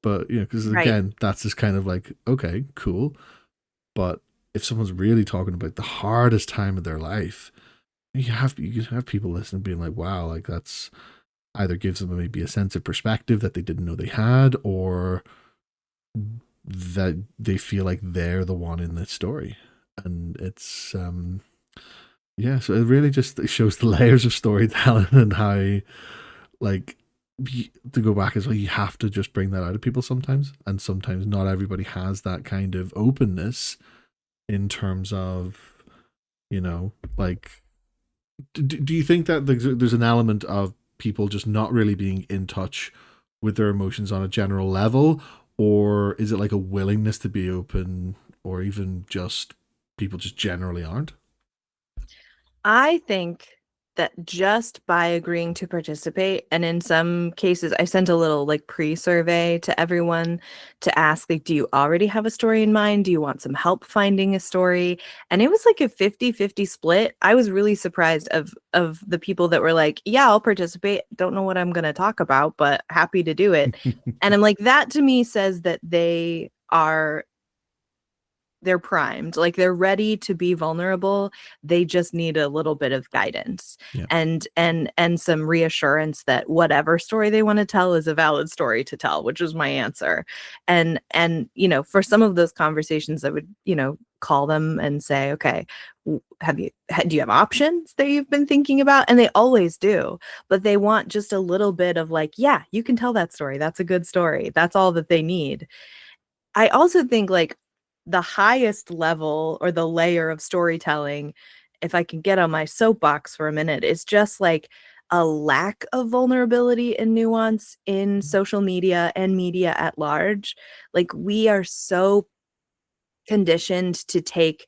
But, because Right. again, that's just kind of like, okay, cool. But if someone's really talking about the hardest time of their life, you have people listening being like, wow, like that's either gives them maybe a sense of perspective that they didn't know they had, or that they feel like they're the one in this story. And it's Yeah, so it really just it shows the layers of storytelling and how, like, to go back as well, you have to just bring that out of people sometimes, and sometimes not everybody has that kind of openness in terms of, like, do you think that there's an element of people just not really being in touch with their emotions on a general level, or is it like a willingness to be open, or even just people just generally aren't? I think that just by agreeing to participate, and in some cases, I sent a little like pre-survey to everyone to ask, like, do you already have a story in mind? Do you want some help finding a story? And it was like a 50-50 split. I was really surprised of the people that were like, yeah, I'll participate. Don't know what I'm going to talk about, but happy to do it. And I'm like, that to me says that they're primed, like they're ready to be vulnerable. They just need a little bit of guidance Yeah. and some reassurance that whatever story they want to tell is a valid story to tell, which was my answer. And for some of those conversations I would call them and say, okay, do you have options that you've been thinking about? And they always do, but they want just a little bit of like, yeah, you can tell that story, that's a good story, that's all that they need. I also think like the highest level or the layer of storytelling, if I can get on my soapbox for a minute, is just like a lack of vulnerability and nuance in social media and media at large. Like we are so conditioned to take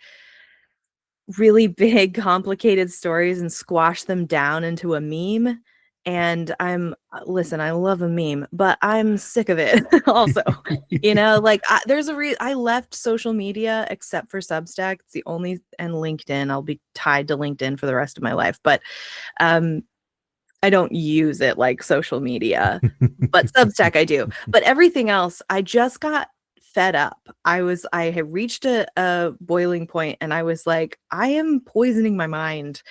really big, complicated stories and squash them down into a meme. And listen, I love a meme, but I'm sick of it also. Like I left social media except for Substack. It's the only, and LinkedIn. I'll be tied to LinkedIn for the rest of my life, but um, I don't use it like social media, but Substack I do. But everything else, I just got fed up. I had reached a boiling point and I was like, I am poisoning my mind.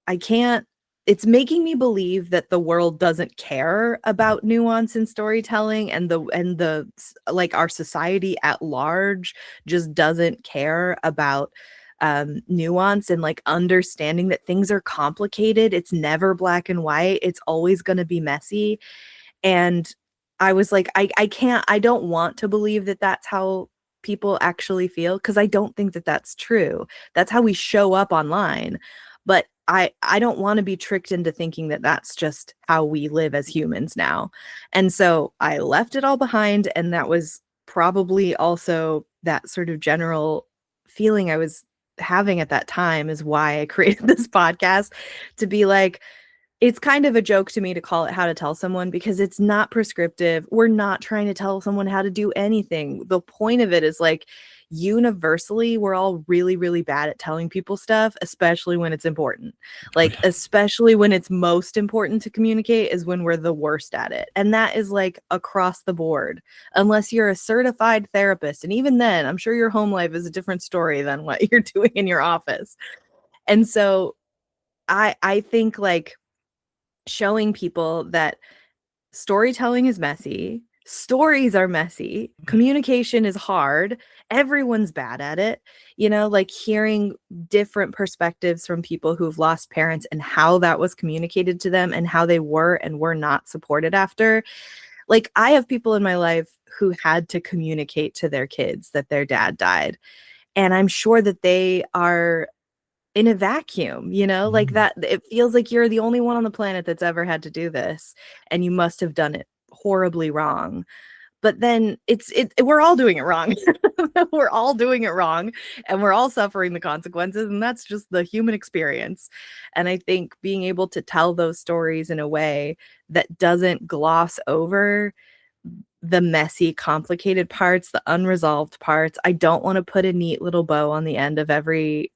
I can't, it's making me believe that the world doesn't care Yeah. about nuance in storytelling, and the like our society at large just doesn't care about nuance and like understanding that things are complicated. It's never black and white. It's always going to be messy. And I was like, I can't, I don't want to believe that that's how people actually feel, because I don't think that that's true. That's how we show up online. But I don't want to be tricked into thinking that that's just how we live as humans now. And so I left it all behind. And that was probably also that sort of general feeling I was having at that time, is why I created this podcast, to be like, it's kind of a joke to me to call it How to Tell Someone, because it's not prescriptive. We're not trying to tell someone how to do anything. The point of it is like, universally, we're all really, really bad at telling people stuff, especially when it's important. Oh Like, yeah. especially when it's most important to communicate is when we're the worst at it. And that is like across the board, unless you're a certified therapist. And even then, I'm sure your home life is a different story than what you're doing in your office. And so I think like showing people that storytelling is messy, stories are messy, communication is hard, everyone's bad at it. Like hearing different perspectives from people who've lost parents and how that was communicated to them and how they were and were not supported after. Like I have people in my life who had to communicate to their kids that their dad died. And I'm sure that they are in a vacuum, like Mm. that. It feels like you're the only one on the planet that's ever had to do this, and you must have done it horribly wrong. But then we're all doing it wrong. We're all doing it wrong, and we're all suffering the consequences, and that's just the human experience. And I think being able to tell those stories in a way that doesn't gloss over the messy, complicated parts, the unresolved parts. I don't want to put a neat little bow on the end of every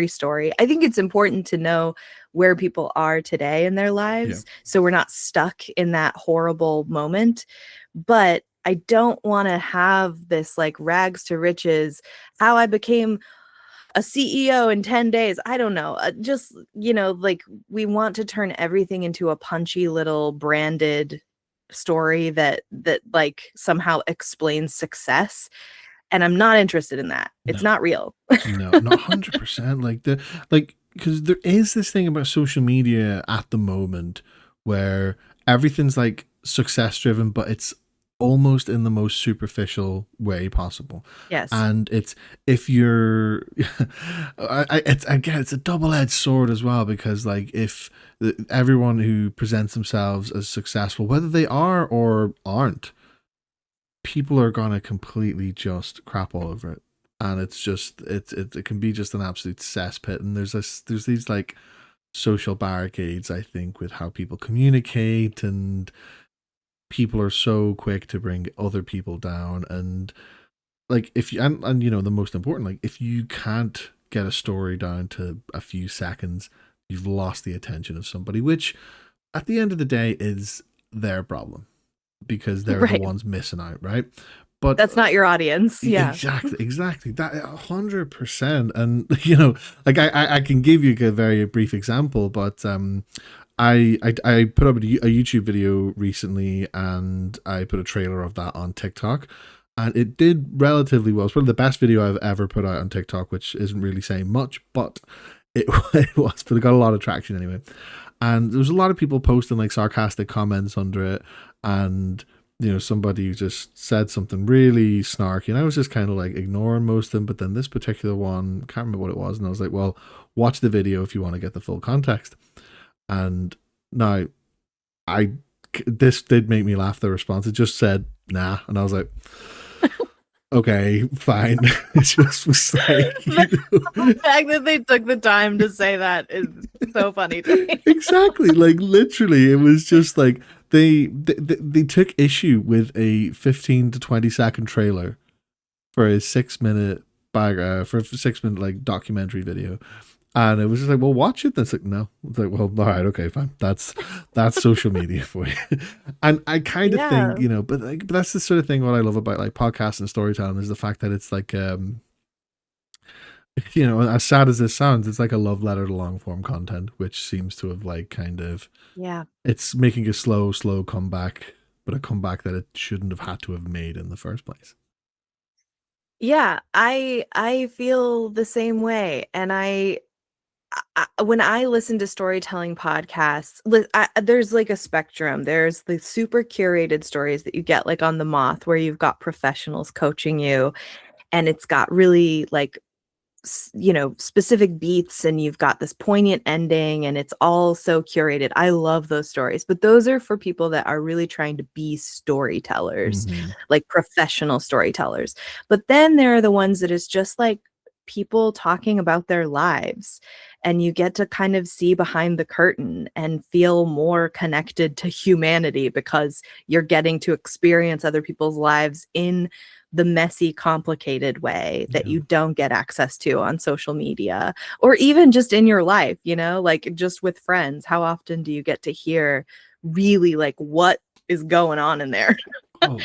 story. I think it's important to know where people are today in their Yeah. lives, so we're not stuck in that horrible moment. But I don't want to have this like rags to riches, how I became a CEO in 10 days. I don't know. Just, like we want to turn everything into a punchy little branded story that like somehow explains success. And I'm not interested in that. It's No. not real. No, not 100%. Like, because there is this thing about social media at the moment where everything's like success driven, but it's almost in the most superficial way possible. Yes. And it's, if you're it's, again, it's a double-edged sword as well, because like if everyone who presents themselves as successful, whether they are or aren't, people are gonna completely just crap all over it. And it's just, it can be just an absolute cesspit. And there's these like social barricades, I think, with how people communicate, and people are so quick to bring other people down. And like, if you, and you know, the most important, like, if you can't get a story down to a few seconds, you've lost the attention of somebody, which at the end of the day is their problem, because they're the Right. ones missing out, right? But That's not your audience. Yeah. exactly that 100%. And you know, like I can give you a very brief example, but I put up a YouTube video recently, and I put a trailer of that on TikTok, and it did relatively well. It's probably the best video I've ever put out on TikTok, which isn't really saying much, but it, it was, but it got a lot of traction anyway. And there was a lot of people posting like sarcastic comments under it, and you know, somebody just said something really snarky, and I was just kind of like ignoring most of them. But then this particular one, can't remember what it was, and I was like, well, watch the video if you want to get the full context. And now, I this did make me laugh, the response. It just said nah, and I was like, okay, fine. It just was like, you know. The fact that they took the time to say that is so funny to me. Exactly, like literally, it was just like they took issue with a 15 to 20 second trailer for a 6 minute for a 6 minute like documentary video. And it was just like, well, watch it. That's like, no. It's like, well, all right, okay, fine. That's social media for you. And I kind of Yeah. think, you know, but that's the sort of thing what I love about like podcasts and storytelling, is the fact that it's like, you know, as sad as this sounds, it's like a love letter to long form content, which seems to have like kind of, Yeah. it's making a slow comeback, but a comeback that it shouldn't have had to have made in the first place. Yeah, I feel the same way. And when I listen to storytelling podcasts, there's like a spectrum. There's the super curated stories that you get like on The Moth, where you've got professionals coaching you, and it's got really like you know, specific beats, and you've got this poignant ending, and it's all so curated. I love those stories, but those are for people that are really trying to be storytellers, Mm-hmm. like professional storytellers. But then there are the ones that is just like people talking about their lives, and you get to kind of see behind the curtain and feel more connected to humanity, because you're getting to experience other people's lives in the messy, complicated way that Yeah. you don't get access to on social media, or even just in your life, you know, like just with friends. How often do you get to hear really like what is going on in there? Oh,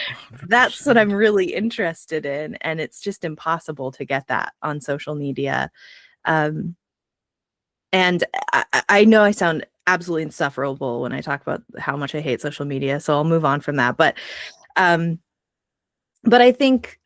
That's what 100%. I'm really interested in. And it's just impossible to get that on social media. Um, and I know I sound absolutely insufferable when I talk about how much I hate social media, so I'll move on from that. Um, but I think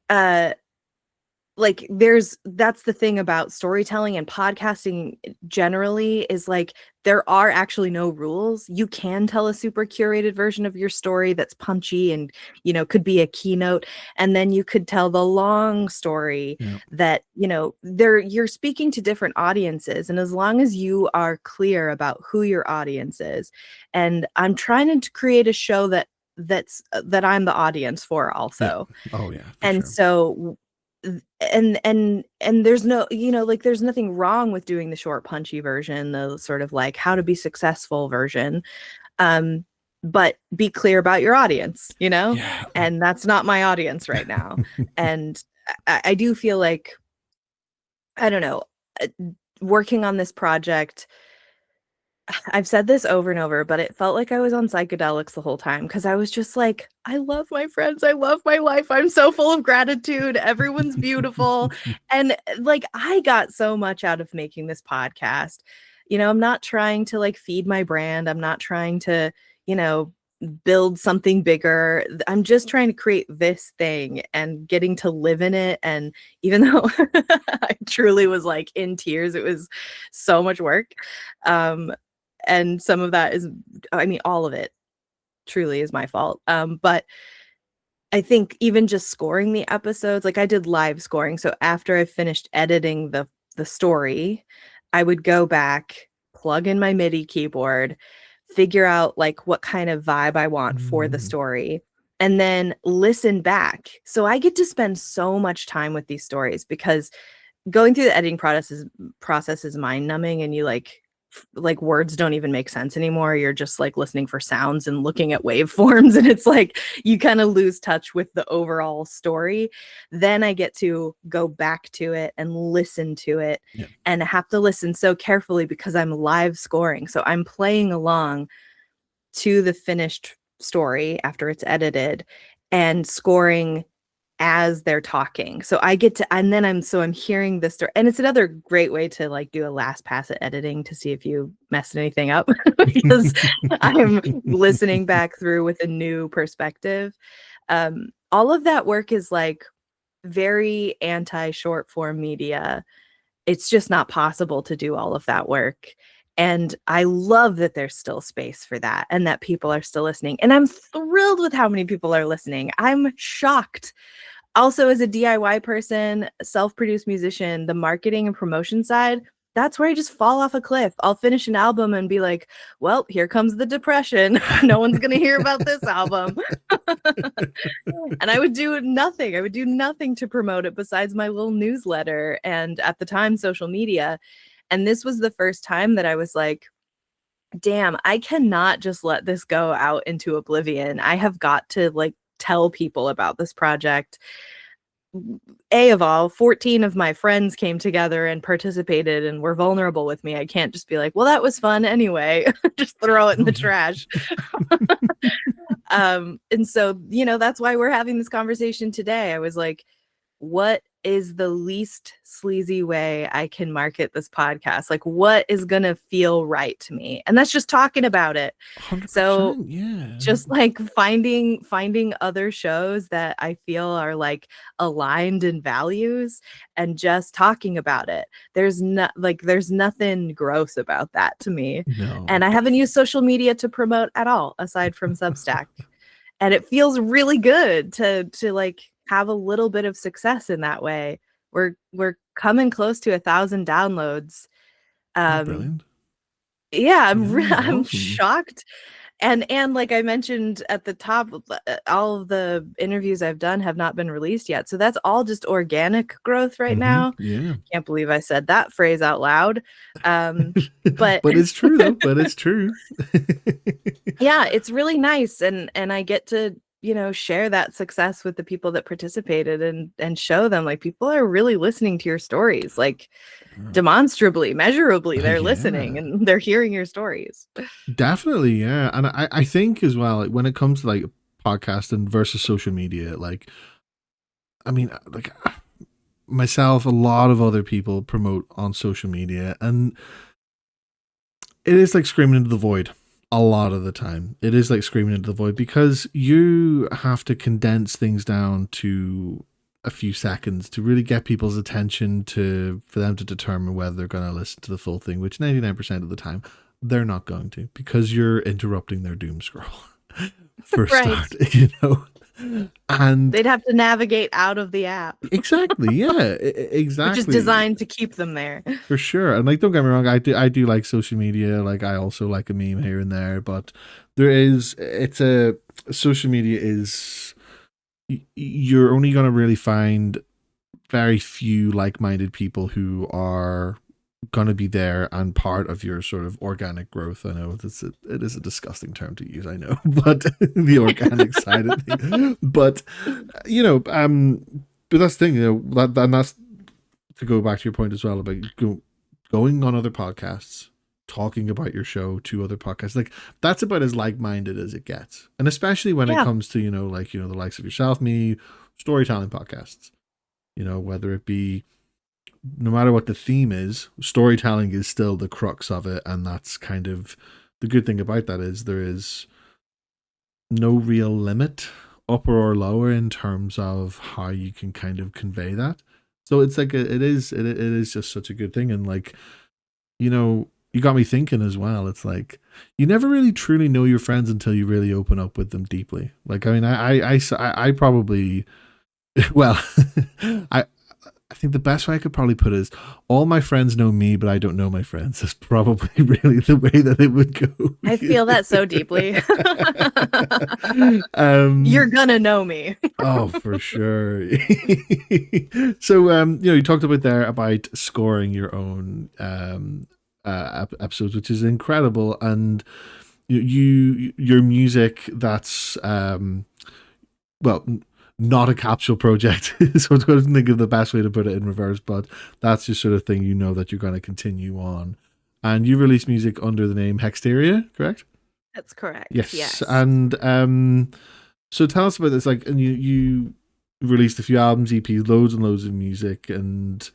like that's the thing about storytelling and podcasting generally, is like there are actually no rules. You can tell a super curated version of your story that's punchy and, you know, could be a keynote, and then you could tell the long story Yeah. that, you know, there you're speaking to different audiences, and as long as you are clear about who your audience is. And I'm trying to create a show that I'm the audience for Yeah. also. Oh yeah, for And sure. so and there's no, you know, like there's nothing wrong with doing the short punchy version, the sort of like how to be successful version. um but be clear about your audience, you know, Yeah. and that's not my audience right now. And I do feel like, I don't know, uh, working on this project, I've said this over and over, but it felt like I was on psychedelics the whole time, because I was just like, I love my friends. I love my life. I'm so full of gratitude. Everyone's beautiful. And like, I got so much out of making this podcast. You know, I'm not trying to like feed my brand. I'm not trying to, you know, build something bigger. I'm just trying to create this thing and getting to live in it. And even though I truly was like in tears, it was so much work. And some of that is, I mean, all of it truly is my fault. But I think even just scoring the episodes, like I did live scoring. So after I finished editing the story, I would go back, plug in my MIDI keyboard, figure out like what kind of vibe I want for the story, and then listen back. So I get to spend so much time with these stories because going through the editing process is mind numbing, and you like words don't even make sense anymore. You're just like listening for sounds and looking at waveforms, and it's like you kind of lose touch with the overall story. Then I get to go back to it and listen to it, and I have to listen so carefully because I'm live scoring. So I'm playing along to the finished story after it's edited and scoring as they're talking. So I get to, and then I'm hearing the story. And it's another great way to like do a last pass at editing to see if you messed anything up because I'm listening back through with a new perspective. All of that work is like very anti short form media. It's just not possible to do all of that work. And I love that there's still space for that and that people are still listening. And I'm thrilled with how many people are listening. I'm shocked. Also, as a DIY person, self-produced musician, the marketing and promotion side, that's where I just fall off a cliff. I'll finish an album and be like, well, here comes the depression. No one's going to hear about this album. And I would do nothing. I would do nothing to promote it besides my little newsletter and at the time, social media. And this was the first time that I was like, damn, I cannot just let this go out into oblivion. I have got to like tell people about this project. Of all, 14 of my friends came together and participated and were vulnerable with me. I can't just be like, well, that was fun anyway. Just throw it in the trash. And so, that's why we're having this conversation today. I was like, what is the least sleazy way I can market this podcast? Like, what is going to feel right to me? And that's just talking about it. 100%, so yeah. just like finding other shows that I feel are like aligned in values and just talking about it. There's nothing gross about that to me. No. And I haven't used social media to promote at all aside from Substack. And it feels really good to like have a little bit of success in that way. We're coming close to 1,000 downloads. Brilliant. Yeah, Yeah, I'm awesome. shocked. And like I mentioned at the top, all of the interviews I've done have not been released yet. So that's all just organic growth right now. Yeah. Can't believe I said that phrase out loud. But it's true though. But it's true. yeah, it's really nice. And I get to, share that success with the people that participated and show them like people are really listening to your stories, like demonstrably, measurably, they're listening and they're hearing your stories. Definitely, yeah. And I think as well, like, when it comes to like podcasting versus social media, like, I mean, like myself, a lot of other people promote on social media, and it is like screaming into the void. A lot of the time, it is like screaming into the void because you have to condense things down to a few seconds to really get people's attention for them to determine whether they're going to listen to the full thing, which 99% of the time they're not going to, because you're interrupting their doom scroll for start, and they'd have to navigate out of the app. Exactly, yeah, exactly, which is designed to keep them there for sure. And like, don't get me wrong, I do like social media. Like, I also like a meme here and there, but social media is, you're only going to really find very few like-minded people who are going to be there and part of your sort of organic growth. I know it is a disgusting term to use, I know, but the organic side of things. But but that's the thing, and that's to go back to your point as well about going on other podcasts, talking about your show to other podcasts. Like, that's about as like-minded as it gets, and especially when it comes to the likes of yourself, me, storytelling podcasts. Whether it be, no matter what the theme is, storytelling is still the crux of it. And that's kind of the good thing about that, is there is no real limit, upper or lower, in terms of how you can kind of convey that. So it's like it is just such a good thing. And like, you got me thinking as well. It's like you never really truly know your friends until you really open up with them deeply. Like, I mean, I probably, well, I I think the best way I could probably put it is all my friends know me, but I don't know my friends. That's probably really the way that it would go. I feel that so deeply. You're um, gonna know me. oh, for sure. So, you talked about there about scoring your own episodes, which is incredible, and your music that's well, not a capsule project. So I don't think of the best way to put it in reverse, but that's the sort of thing that you're going to continue on. And you release music under the name Hexteria, correct? That's correct. Yes. Yes. And so tell us about this. Like, and you released a few albums, EPs, loads and loads of music, and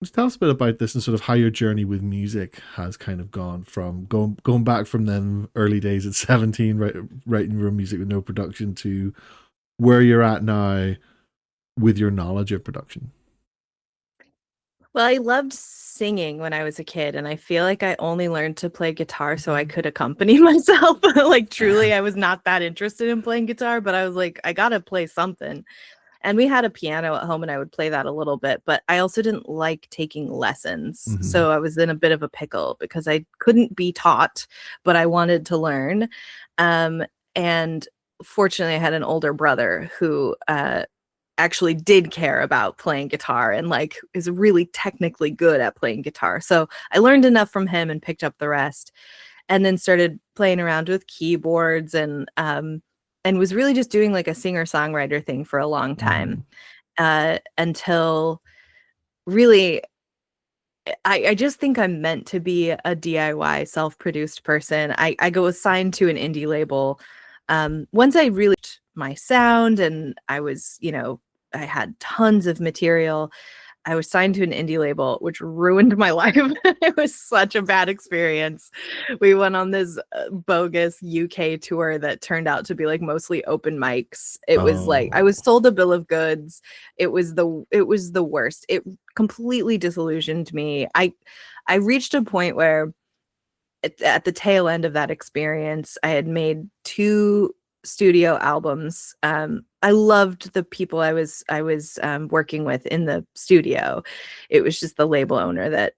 just tell us a bit about this and sort of how your journey with music has kind of gone from going back from them early days at 17, writing your own music with no production, to where you're at now with your knowledge of production. Well, I loved singing when I was a kid, and I feel like I only learned to play guitar so I could accompany myself. Like, truly, I was not that interested in playing guitar, but I was like, I gotta play something. And we had a piano at home, and I would play that a little bit, but I also didn't like taking lessons. Mm-hmm. So I was in a bit of a pickle because I couldn't be taught, but I wanted to learn. And fortunately, I had an older brother who actually did care about playing guitar and like is really technically good at playing guitar. So I learned enough from him and picked up the rest, and then started playing around with keyboards and was really just doing like a singer-songwriter thing for a long Mm-hmm. time, until really I just think I'm meant to be a DIY self-produced person. I go assigned to an indie label once I really my sound, and I was, I had tons of material. I was signed to an indie label, which ruined my life. It was such a bad experience. We went on this bogus UK tour that turned out to be like mostly open mics. It was like I was Oh. sold a bill of goods. It was the worst. It completely disillusioned me. I reached a point where at the tail end of that experience, I had made two studio albums. I loved the people I was working with in the studio. It was just the label owner that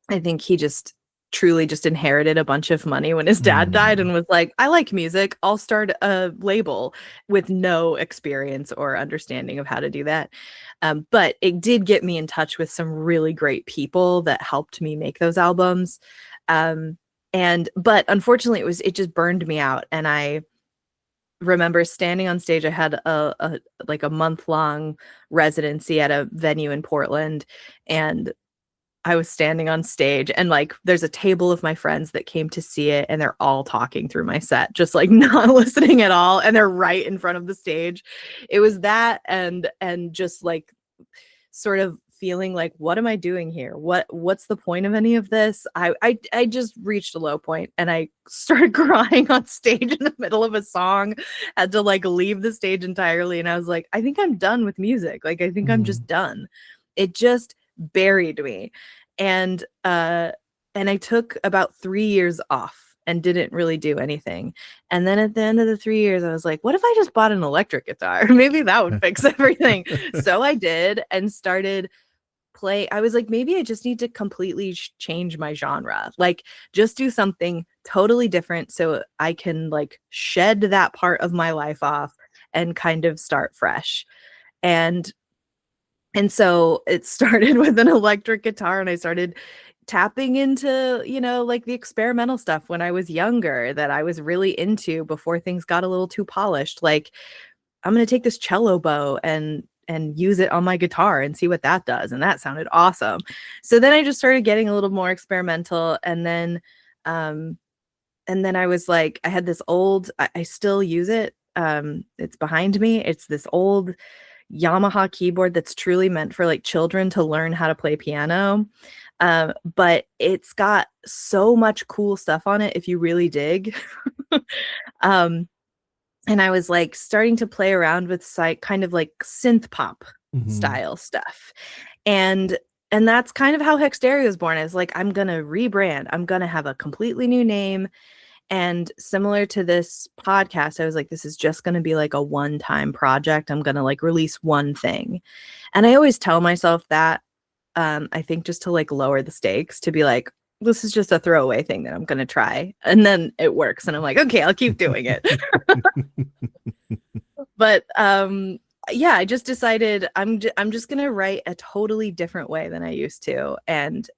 I think he just truly just inherited a bunch of money when his dad died Mm. and was like, I like music. I'll start a label, with no experience or understanding of how to do that. But it did get me in touch with some really great people that helped me make those albums. Um, but unfortunately it just burned me out. And I remember standing on stage. I had a like a month-long residency at a venue in Portland, and I was standing on stage, and like there's a table of my friends that came to see it, and they're all talking through my set, just like not listening at all, and they're right in front of the stage. It was that, and just like sort of feeling like, what am I doing here? What's the point of any of this? I just reached a low point, and I started crying on stage in the middle of a song. Had to like leave the stage entirely, and I was like, I think I'm done with music. Like, I think I'm Mm. just done. It just buried me. And I took about 3 years off and didn't really do anything. And then at the end of the 3 years, I was like, what if I just bought an electric guitar? Maybe that would fix everything. So I did, and started play. I was like, maybe I just need to completely change my genre. Like, just do something totally different so I can like shed that part of my life off and kind of start fresh. And so it started with an electric guitar, and I started tapping into, like the experimental stuff when I was younger that I was really into before things got a little too polished. Like, I'm going to take this cello bow and use it on my guitar and see what that does. And that sounded awesome. So then I just started getting a little more experimental, um and then I was like, I had this old, I still use it. It's behind me. It's this old Yamaha keyboard that's truly meant for like children to learn how to play piano. But it's got so much cool stuff on it if you really dig. um, and I was like starting to play around with kind of like synth pop Mm-hmm. style stuff. And that's kind of how Hexteria was born. I was like, I'm gonna rebrand. I'm gonna have a completely new name. And similar to this podcast, I was like, this is just gonna be like a one-time project. I'm gonna like release one thing. And I always tell myself that, I think just to like lower the stakes, to be like, this is just a throwaway thing that I'm gonna try. And then it works. And I'm like, okay, I'll keep doing it. But yeah, I just decided I'm just gonna write a totally different way than I used to, and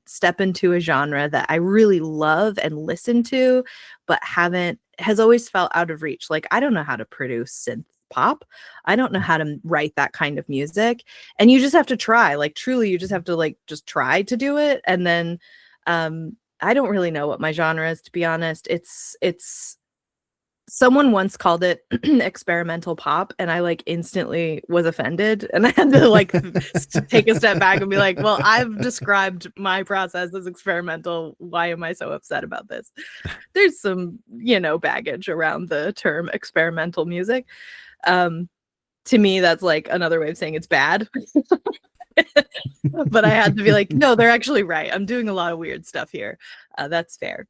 step into a genre that I really love and listen to, but has always felt out of reach. Like, I don't know how to produce synth pop. I don't know how to write that kind of music. And you just have to try. Like, truly, you just have to like just try to do it. And then I don't really know what my genre is, to be honest. It's someone once called it experimental pop, and I like instantly was offended, and I had to like take a step back and be like, well, I've described my process as experimental. Why am I so upset about this? There's some, baggage around the term experimental music. To me, that's like another way of saying it's bad. But I had to be like, no, they're actually right. I'm doing a lot of weird stuff here. That's fair.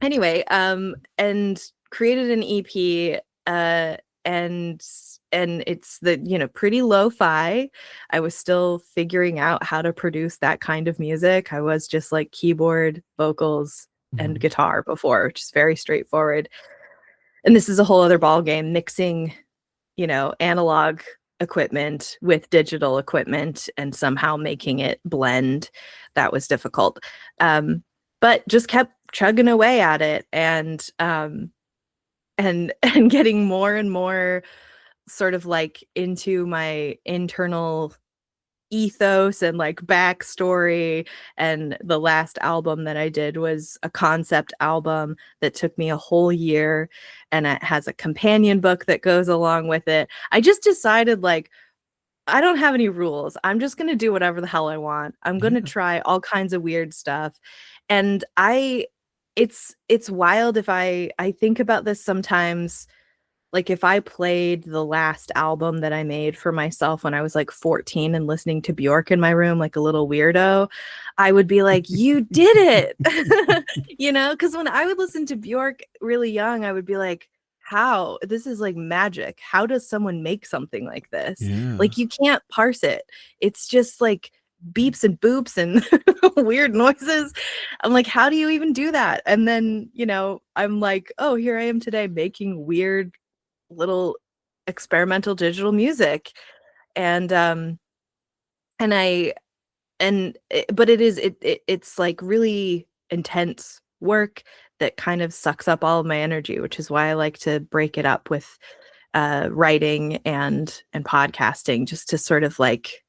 Anyway, and created an EP, and it's pretty lo-fi. I was still figuring out how to produce that kind of music. I was just like keyboard, vocals, and guitar before, which is very straightforward. And this is a whole other ball game, mixing, analog equipment with digital equipment and somehow making it blend. That was difficult. But just kept chugging away at it, and and getting more and more sort of like into my internal ethos and like backstory. And the last album that I did was a concept album that took me a whole year, and it has a companion book that goes along with it. I just decided, like, I don't have any rules. I'm just going to do whatever the hell I want. I'm going to try all kinds of weird stuff. And it's wild. If I think about this sometimes, like if I played the last album that I made for myself when I was like 14 and listening to Bjork in my room like a little weirdo, I would be like, you did it. Because when I would listen to Bjork really young, I would be like, how? This is like magic. How does someone make something like this? Yeah. Like, you can't parse it. It's just like beeps and boops and weird noises. I'm like, how do you even do that? And then, I'm like, oh, here I am today making weird little experimental digital music. And but it's like really intense work that kind of sucks up all of my energy, which is why I like to break it up with writing and podcasting, just to sort of like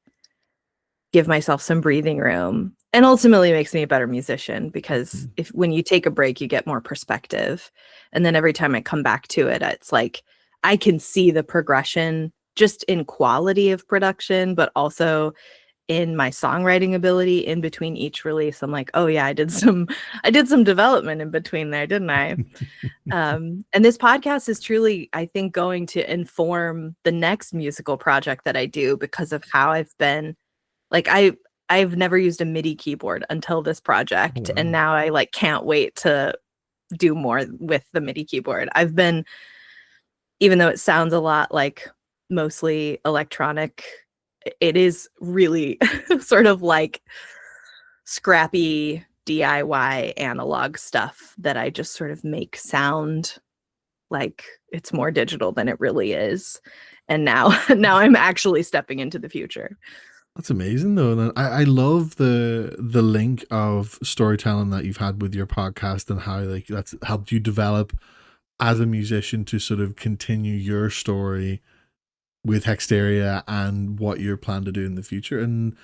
give myself some breathing room. And ultimately makes me a better musician, because when you take a break, you get more perspective. And then every time I come back to it, it's like I can see the progression just in quality of production, but also in my songwriting ability in between each release. I'm like, oh yeah, I did some development in between there, didn't I? And this podcast is truly, I think, going to inform the next musical project that I do, because of how I've been, like, I've never used a MIDI keyboard until this project. Oh, wow. And now I like can't wait to do more with the MIDI keyboard. I've been, even though it sounds a lot like mostly electronic, it is really sort of like scrappy DIY analog stuff that I just sort of make sound like it's more digital than it really is. And now I'm actually stepping into the future. That's amazing, though. And I love the link of storytelling that you've had with your podcast, and how like that's helped you develop as a musician to sort of continue your story with Hexteria and what you're planning to do in the future. And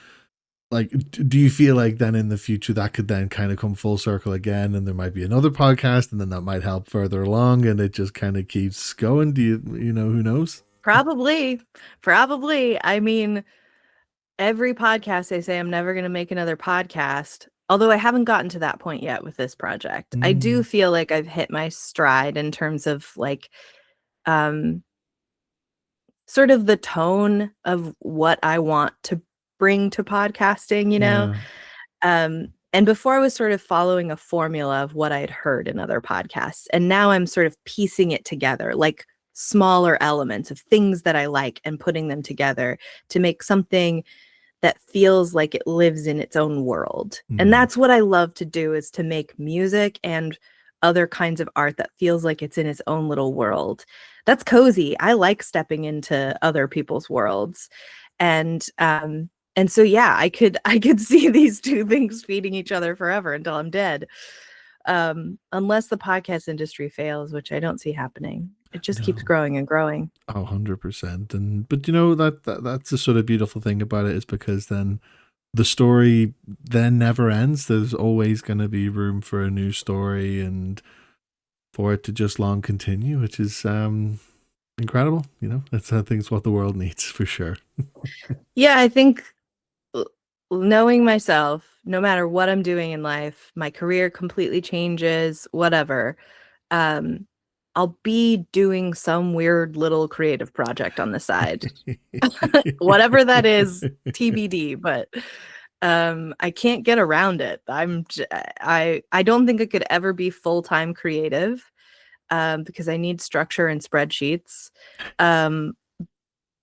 like, do you feel like then in the future that could then kind of come full circle again, and there might be another podcast, and then that might help further along, and it just kind of keeps going? Do you know, who knows? Probably. I mean, every podcast they say I'm never going to make another podcast. Although I haven't gotten to that point yet with this project. I do feel like I've hit my stride in terms of like sort of the tone of what I want to bring to podcasting, you know? Yeah. And before I was sort of following a formula of what I'd heard in other podcasts. And now I'm sort of piecing it together, like smaller elements of things that I like and putting them together to make something that feels like it lives in its own world. And that's what I love to do, is to make music and other kinds of art that feels like it's in its own little world. That's cozy. I like stepping into other people's worlds. And so yeah, I could see these two things feeding each other forever until I'm dead. Unless the podcast industry fails, which I don't see happening. It just keeps growing and growing. Oh, 100%. But you know, that's the sort of beautiful thing about it, is because then the story then never ends. There's always going to be room for a new story and for it to just long continue, which is incredible. You know, I think it's what the world needs for sure. Yeah, I think knowing myself, no matter what I'm doing in life, my career completely changes, whatever. I'll be doing some weird little creative project on the side. Whatever that is, TBD, but I can't get around it. I don't think I could ever be full-time creative because I need structure and spreadsheets. And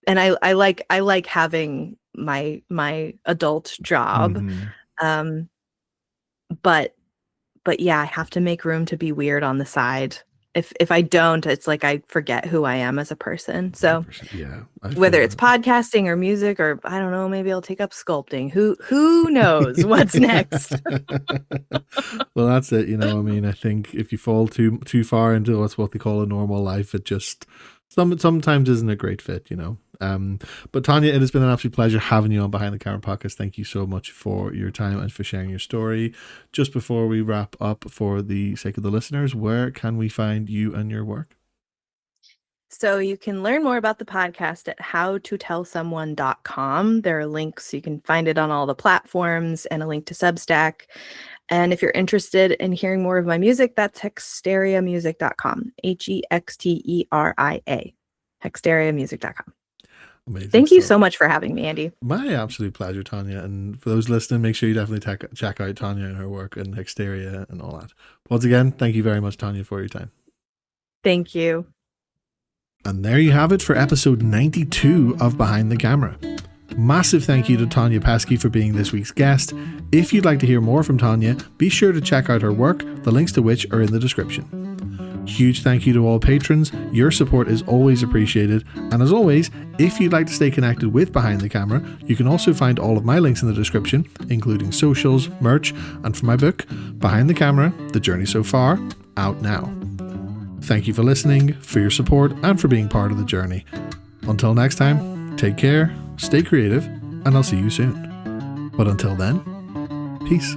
I like having my adult job. But yeah, I have to make room to be weird on the side. If I don't, it's like I forget who I am as a person. So yeah, whether it's podcasting or music, or I don't know, maybe I'll take up sculpting. Who knows what's next? Well, that's it. You know, I mean, I think if you fall too far into what they call a normal life, it just sometimes isn't a great fit, you know. But Tonya, it has been an absolute pleasure having you on Behind the Camera Podcast. Thank you so much for your time and for sharing your story. Just before we wrap up, for the sake of the listeners, where can we find you and your work? So you can learn more about the podcast at howtotellsomeone.com. There are links. You can find it on all the platforms and a link to Substack. And if you're interested in hearing more of my music, that's hexteriamusic.com. HEXTERIA. Hexteriamusic.com. Amazing. Thank you so much for having me, Andy. My absolute pleasure, Tonya. And for those listening, make sure you definitely check out Tonya and her work and Hexteria and all that. Once again, thank you very much, Tonya, for your time. Thank you. And there you have it for episode 92 of Behind the Camera. Massive thank you to Tonya Pieske for being this week's guest. If you'd like to hear more from Tonya, be sure to check out her work, the links to which are in the description. Huge thank you to all patrons. Your support is always appreciated. And as always, if you'd like to stay connected with Behind the Camera, you can also find all of my links in the description, including socials, merch, and for my book, Behind the Camera, The Journey So Far, out now. Thank you for listening, for your support, and for being part of the journey. Until next time, take care, stay creative, and I'll see you soon. But until then, peace.